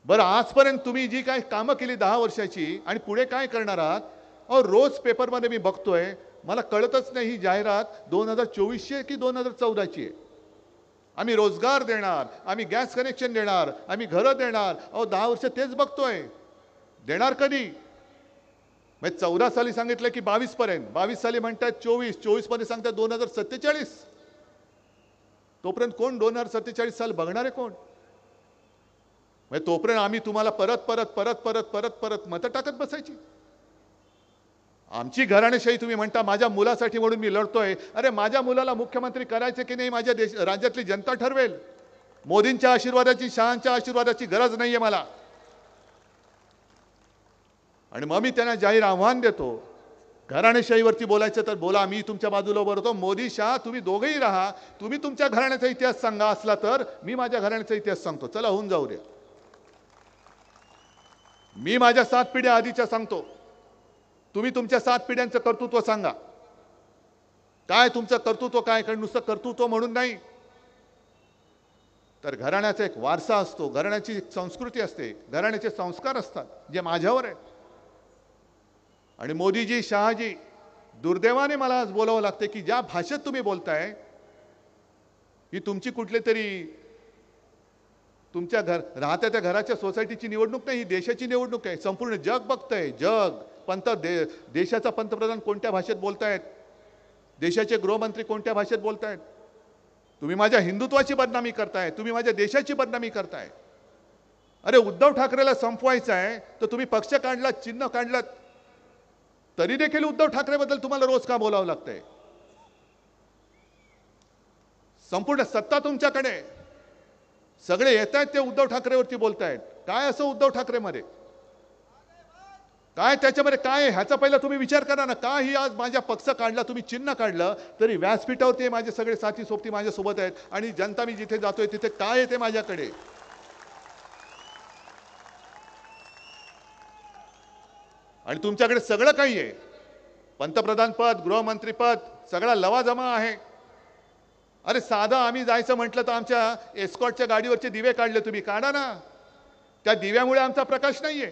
बरं, आजपर्यंत तुम्ही जी काय कामं केली 10 वर्षाची आणि पुढे काय करणार आहात? अहो, रोज पेपरमध्ये मी बघतोय, मला कळतच नाही ही जाहिरात 2024ची आहे की 2014ची आहे. आम्ही रोजगार देणार, आम्ही गॅस कनेक्शन देणार, आम्ही घरं देणार. अहो 10 वर्ष तेच बघतोय. देणार कधी? म्हणजे 14 साली सांगितलं की 22 पर्यंत, 22 साली म्हणतात 24 मध्ये सांगतात 2047. तोपर्यंत कोण 2047 साल बघणार आहे कोण? म्हणजे तोपर्यंत आम्ही तुम्हाला परत परत परत परत परत परत मतं टाकत बसायची? आमची घराणेशाही तुम्ही म्हणता माझ्या मुलासाठी म्हणून मी लढतोय. अरे माझ्या मुलाला मुख्यमंत्री करायचे की नाही माझ्या राज्यातली जनता ठरवेल. मोदींच्या आशीर्वादाची, शहांच्या आशीर्वादाची गरज नाहीये मला. आणि मग मी त्यांना जाहीर आव्हान देतो, घराणेशाहीवरती बोलायचं तर बोला, मी तुमच्या बाजूला उभं राहतो. मोदी शहा तुम्ही दोघेही राहा. तुम्ही तुमच्या घराण्याचा इतिहास सांगा असला तर मी माझ्या घराण्याचा इतिहास सांगतो. चला होऊन जाऊ द्या. मी माझ्या 7 पिढ्या आधीच्या सांगतो, तुम्ही तुमच्या 7 पिढ्यांचं कर्तृत्व सांगा. काय तुमचं कर्तृत्व काय? कारण नुसतं कर्तृत्व म्हणून नाही, तर घराण्याचा एक वारसा असतो, घराण्याची एक संस्कृती असते, घराण्याचे संस्कार असतात जे माझ्यावर आहेत. आणि मोदीजी, शहाजी, दुर्दैवाने मला आज बोलावं लागते की ज्या भाषेत तुम्ही बोलताय ही तुमची कुठले तरी तुमच्या राहत्या त्या घराच्या सोसायटीची निवडणूक नाही, ही देशाची निवडणूक आहे. संपूर्ण जग बघतंय. जग देशाचा पंतप्रधान कोणत्या भाषेत बोलतायत, देशाचे गृहमंत्री कोणत्या भाषेत बोलतायत. तुम्ही माझ्या हिंदुत्वाची बदनामी करताय, तुम्ही माझ्या देशाची बदनामी करताय. अरे उद्धव ठाकरेला संपवायचं आहे तर तुम्ही पक्ष काढला, चिन्ह काढलं, तरी देखील उद्धव ठाकरेबद्दल तुम्हाला रोज का बोलावं लागतंय? संपूर्ण सत्ता तुमच्याकडे, सगळे येत आहेत ते उद्धव ठाकरेवरती बोलतायत. काय असं उद्धव ठाकरेमध्ये? काय त्याच्यामध्ये काय आहे ह्याचा पहिला तुम्ही विचार करा ना. का ही आज माझ्या पक्ष काढला, तुम्ही चिन्ह काढलं, तरी व्यासपीठावरती माझे सगळे साथी सोबती माझ्यासोबत आहेत आणि जनता मी जिथे जातोय तिथे काय येते माझ्याकडे? आणि तुमच्याकडे सगळं काही आहे. पंतप्रधान पद, गृहमंत्री पद, सगळा लवाजमा आहे. अरे साधा आम्ही जायचं म्हटलं तर आमच्या एस्कॉर्टच्या गाडीवरचे दिवे काढले, तुम्ही काढा ना. त्या दिव्यामुळे आमचा प्रकाश नाहीये.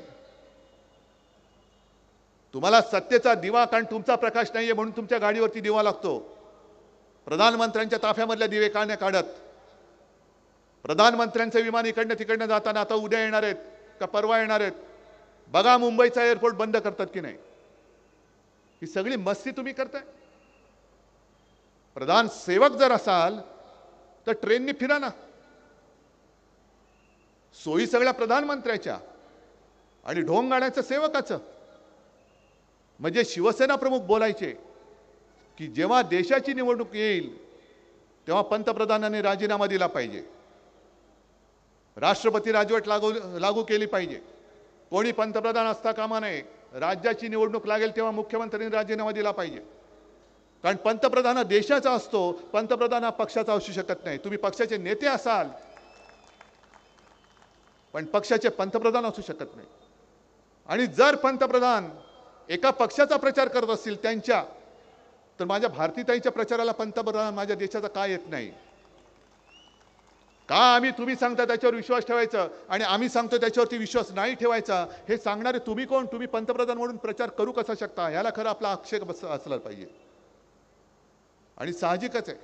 तुम्हाला सत्तेचा दिवा, कारण तुमचा प्रकाश नाहीये म्हणून तुमच्या गाडीवरती दिवा लागतो. प्रधानमंत्र्यांच्या ताफ्यामधल्या दिवे का नाही काढत? प्रधानमंत्र्यांचं विमान इकडनं तिकडनं जाताना आता उद्या येणार आहेत का परवा येणार आहेत, बघा मुंबईचा एअरपोर्ट बंद करतात की नाही. ही सगळी मस्ती तुम्ही करताय. प्रधान सेवक जर असाल तर ट्रेननी फिरा ना. सोयी सगळ्या प्रधानमंत्र्याच्या आणि ढोंग गाण्याचं सेवकाचं. म्हणजे शिवसेना प्रमुख बोलायचे की जेव्हा देशाची निवडणूक येईल तेव्हा पंतप्रधानांनी राजीनामा दिला पाहिजे, राष्ट्रपती राजवट लागू केली पाहिजे, कोणी पंतप्रधान असता कामा नये. राज्याची निवडणूक लागेल तेव्हा मुख्यमंत्र्यांनी राजीनामा दिला पाहिजे. कारण पंतप्रधान हा देशाचा असतो, पंतप्रधान हा पक्षाचा असू शकत नाही. तुम्ही पक्षाचे नेते असाल पण पक्षाचे पंतप्रधान असू शकत नाही. आणि जर पंतप्रधान एका पक्षाचा प्रचार करत असतील त्यांच्या, तर माझ्या भारतीताईच्या प्रचाराला पंतप्रधान माझ्या देशाचा का येत नाही? का आम्ही तुम्ही सांगता त्याच्यावर विश्वास ठेवायचा आणि आम्ही सांगतो त्याच्यावरती विश्वास नाही ठेवायचा? हे सांगणारे तुम्ही कोण? तुम्ही पंतप्रधान म्हणून प्रचार करू कसा शकता? याला खरं आपला आक्षेप असला पाहिजे. आणि साहजिकच आहे,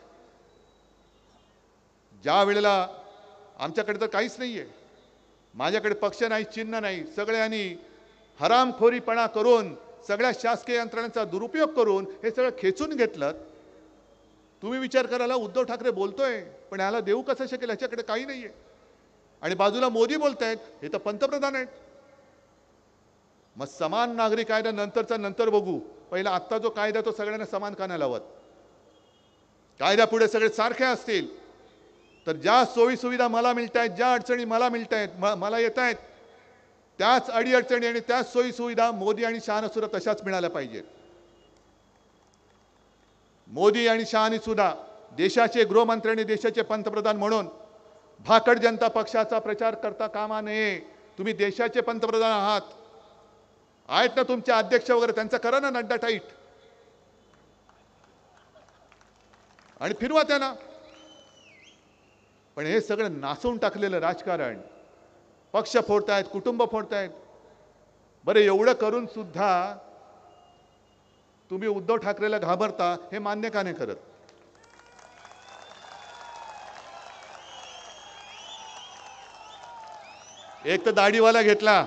ज्या वेळेला आमच्याकडे तर काहीच नाहीये, माझ्याकडे पक्ष नाही, चिन्ह नाही, सगळ्यांनी हरामखोरीपणा करून, सगळ्या शासकीय यंत्रणांचा दुरुपयोग करून हे सगळं खेचून घेतलं. तुम्ही विचार करायला उद्धव ठाकरे बोलतोय पण याला देऊ कसं शकेल? ह्याच्याकडे काही नाहीये. आणि बाजूला मोदी बोलतायत, हे तर पंतप्रधान आहेत. मग समान नागरी कायदा नंतरचा नंतर बघू, पहिला आत्ता जो कायदा तो सगळ्यांना समान का नाही लावत? कायदा पुढे सगळे सारखे असतील तर ज्या सोयी सुविधा मला मिळत आहेत, ज्या अडचणी मला मिळत आहेत, मला येत आहेत, त्याच अडीअडचणी आणि त्याच सोयी सुविधा मोदी आणि शहाना सुद्धा तशाच मिळाल्या पाहिजेत. मोदी आणि शहानी सुद्धा देशाचे गृहमंत्री आणि देशाचे पंतप्रधान म्हणून भाकड जनता पक्षाचा प्रचार करता कामा नये. तुम्ही देशाचे पंतप्रधान आहात, आहेत ना तुमचे अध्यक्ष वगैरे, त्यांचा करा ना नड्डा टाईट आणि फिरवा त्यांना. पण हे सगळं नासून टाकलेलं राजकारण, पक्ष फोडतायत, कुटुंब फोडतायत. बरं एवढं करून सुद्धा तुम्ही उद्धव ठाकरेला घाबरता, हे मान्य का नाही करत? एक तर दाढीवाला घेतला,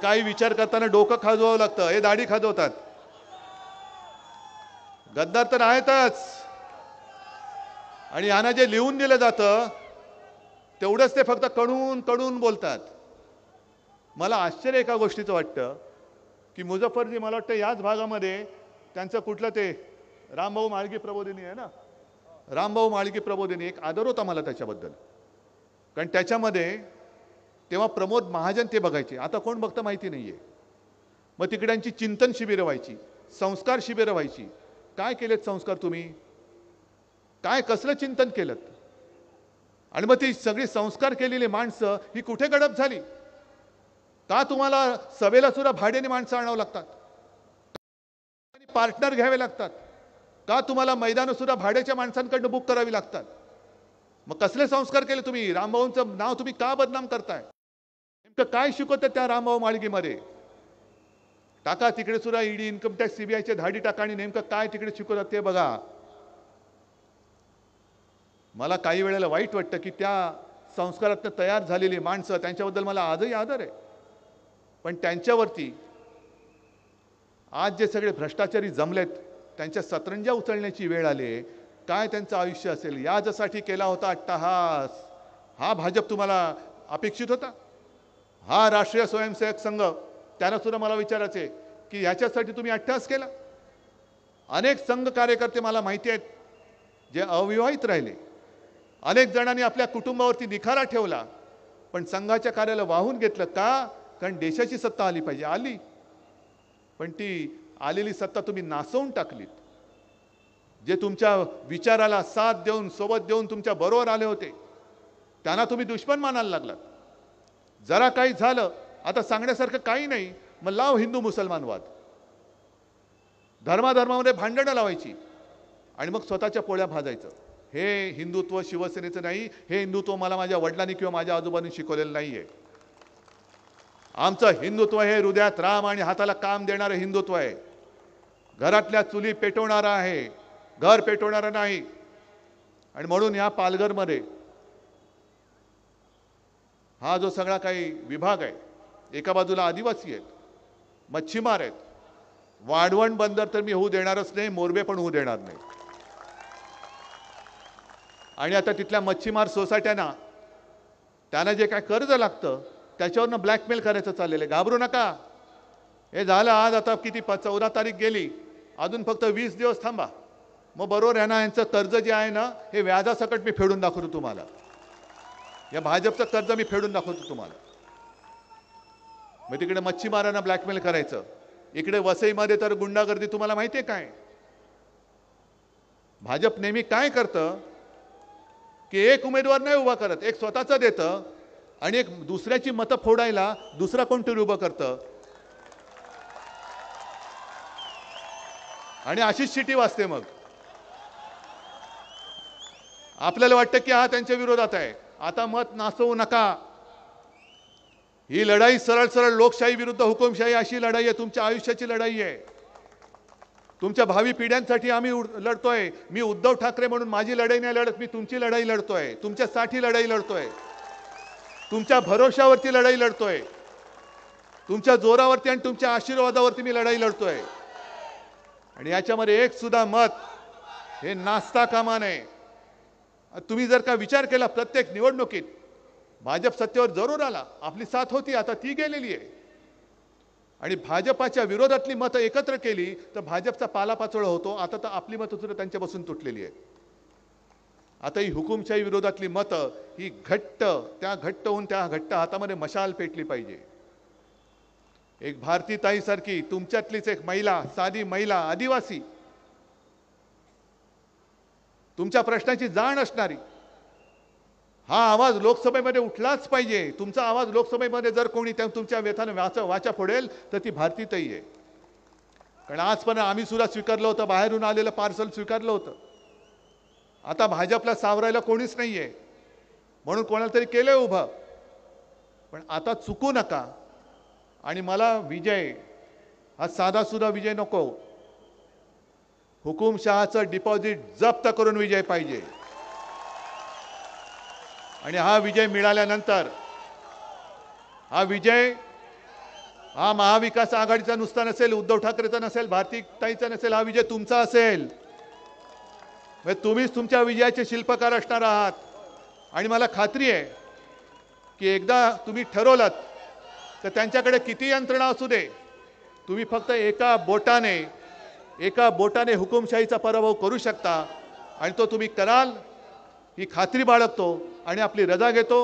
काही विचार करताना डोकं खाजवावं लागतं, हे दाढी खाजवतात. गद्दार तर आहेतच. आणि यांना जे लिहून दिलं जातं तेवढंच ते फक्त कणून कणून बोलतात. मला आश्चर्य एका गोष्टीचं वाटतं की मुझफ्फरजी, मला वाटतं याच भागामध्ये त्यांचं कुठलं ते रामभाऊ माळगी प्रबोधिनी आहे ना, रामभाऊ माळगी प्रबोधिनी, एक आदर होता मला त्याच्याबद्दल. कारण त्याच्यामध्ये तेव्हा प्रमोद महाजन ते बघायचे, आता कोण बघतं माहिती नाहीये. मग तिकड्यांची चिंतन शिबिरं व्हायची, संस्कार शिबिरं व्हायची. काय केलेत संस्कार तुम्ही? काय कसलं चिंतन केलं? आणि मग ती सगळी संस्कार केलेली माणसं ही कुठे गडप झाली? का तुम्हाला सभेला सुद्धा भाड्याने माणसं आणावं लागतात? पार्टनर घ्यावे लागतात? का तुम्हाला मैदानं सुद्धा भाड्याच्या माणसांकडनं बुक करावी लागतात? मग कसले संस्कार केले तुम्ही? रामभाऊंचं नाव तुम्ही का बदनाम करताय? नेमकं काय शिकवतात त्या रामभाऊ माळगीमध्ये? टाका तिकडे सुद्धा ईडी, इन्कम टॅक्स, सीबीआयचे धाडी टाका आणि नेमकं काय तिकडे शिकवतात ते बघा. मला काही वेळेला वाईट वाटतं की त्या संस्कारातनं तयार झालेली माणसं, त्यांच्याबद्दल मला आजही आदर आहे, पण त्यांच्यावरती आज जे सगळे भ्रष्टाचारी जमलेत त्यांच्या सतरंजा उचलण्याची वेळ आली. काय त्यांचं आयुष्य असेल? याच्यासाठी केला होता अट्टहास. हा भाजप तुम्हाला अपेक्षित होता? हा राष्ट्रीय स्वयंसेवक संघ, त्यांना सुद्धा मला विचारायचे की ह्याच्यासाठी तुम्ही अट्टहास केला? अनेक संघ कार्यकर्ते मला माहिती आहेत जे अविवाहित राहिले. अनेक जणांनी आपल्या कुटुंबावरती निखारा ठेवला, पण संघाच्या कार्याला वाहून घेतलं. का? कारण देशाची सत्ता आली पाहिजे. आली, पण ती आलेली सत्ता तुम्ही नासवून टाकलीत. जे तुमच्या विचाराला साथ देऊन, सोबत देऊन तुमच्या बरोबर आले होते, त्यांना तुम्ही दुश्मन मानायला लागलात. जरा काही झालं, आता सांगण्यासारखं काही नाही, मग लाव हिंदू मुसलमान वाद, धर्माधर्मामध्ये भांडणं लावायची आणि मग स्वतःच्या पोळ्या भाजायचं. हे हिंदुत्व शिवसेनेचं नाही. हे हिंदुत्व मला माझ्या वडिलांनी किंवा माझ्या आजोबांनी शिकवलेलं नाहीये. आमचं हिंदुत्व हे हृदयात राम आणि हाताला काम देणारं हिंदुत्व आहे. घरातल्या चुली पेटवणारं आहे, घर पेटवणारं नाही. आणि म्हणून या पालघरमध्ये हा जो सगळा काही विभाग आहे, एका बाजूला आदिवासी आहेत, मच्छीमार आहेत. वाढवण बंदर तर मी होऊ देणारच नाही, मोरबे पण होऊ देणार नाही. आणि आता तिथल्या मच्छीमार सोसायट्यांना त्यांना जे काय कर्ज लागतं त्याच्यावरनं ब्लॅकमेल करायचं चाललेलं आहे. घाबरू नका. हे झालं आज, आता किती 14 तारीख गेली, अजून फक्त 20 दिवस थांबा, मग बरोबर आहे ना. यांचं कर्ज जे आहे ना, हे व्याजासकट मी फेडून दाखवतो तुम्हाला. या भाजपचं कर्ज मी फेडून दाखवतो तुम्हाला. मग तिकडे मच्छीमारांना ब्लॅकमेल करायचं, इकडे वसईमध्ये तर गुंडागर्दी. तुम्हाला माहिती आहे काय भाजप नेहमी काय करतं की एक उमेदवार नाही उभा करत, एक स्वतःचं देतं आणि एक दुसऱ्याची मतं फोडायला दुसरा कोणतरी उभं करतं आणि अशीच शिटी वाजते. मग आपल्याला वाटतं की हा त्यांच्या विरोधात आहे. आता मत नाचवू नका. ही लढाई सरळ सरळ लोकशाही विरुद्ध हुकुमशाही अशी लढाई आहे. तुमच्या आयुष्याची लढाई आहे. तुमच्या भावी पिढ्यांसाठी आम्ही लढतोय. मी उद्धव ठाकरे म्हणून माझी लढाई नाही लढत, मी तुमची लढाई लढतोय. तुमच्यासाठी लढाई लढतोय. तुमच्या भरोशावरती लढाई लढतोय. तुमच्या जोरावरती आणि तुमच्या आशीर्वादावरती मी लढाई लढतोय. आणि याच्यामध्ये एक सुद्धा मत हे नाचता कामा नये. तुम्ही जर का विचार केला, प्रत्येक निवडणुकीत भाजप सत्तेवर जरूर आला, आपली साथ होती, आता ती गेलेली आहे. आणि भाजपाच्या विरोधातली मतं एकत्र केली तर भाजपचा पालापाचोळा होतो. आता तर आपली मतं सुद्धा त्यांच्यापासून तुटलेली आहेत. आता ही हुकुमशाही विरोधातली मतं ही घट्ट होऊन त्या घट्ट हातामध्ये मशाल पेटली पाहिजे. एक भारतीताईसारखी तुमच्यातलीच एक महिला, साधी महिला, आदिवासी, तुमच्या प्रश्नाची जाण असणारी, हा आवाज लोकसभेमध्ये उठलाच पाहिजे. तुमचा आवाज लोकसभेमध्ये जर कोणी तुमच्या व्यथाने वाचा फोडेल तर ती भारतीताई आहे. कारण आजपर्यंत आम्ही सुद्धा स्वीकारलं होतं, बाहेरून आलेलं पार्सल स्वीकारलं होतं. आता भाजपला सावरायला कोणीच नाहीये म्हणून कोणाला तरी केलंय उभं. पण आता चुकू नका. आणि मला विजय हा साधा सुद्धा विजय नको. हुकुमशहाचं डिपॉझिट जप्त करून विजय पाहिजे. आणि हा विजय मिळाल्यानंतर हा विजय हा महाविकास आघाडीचा नुसता नसेल, उद्धव ठाकरेचा नसेल, भारतीताईचा नसेल, हा विजय तुमचा असेल. तुम्हीच तुमच्या विजयाचे शिल्पकार असणार आहात. आणि मला खात्री आहे की एकदा तुम्ही ठरवलात तर त्यांच्याकडे किती यंत्रणा असू दे, तुम्ही फक्त एका बोटाने हुकुमशाहीचा पराभव करू शकता आणि तो तुम्ही कराल ही खात्री बाळगतो आणि आपली रजा घेतो.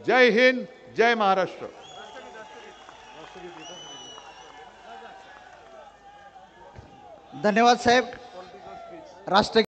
जय हिंद, जय महाराष्ट्र. धन्यवाद साहेब. राष्ट्र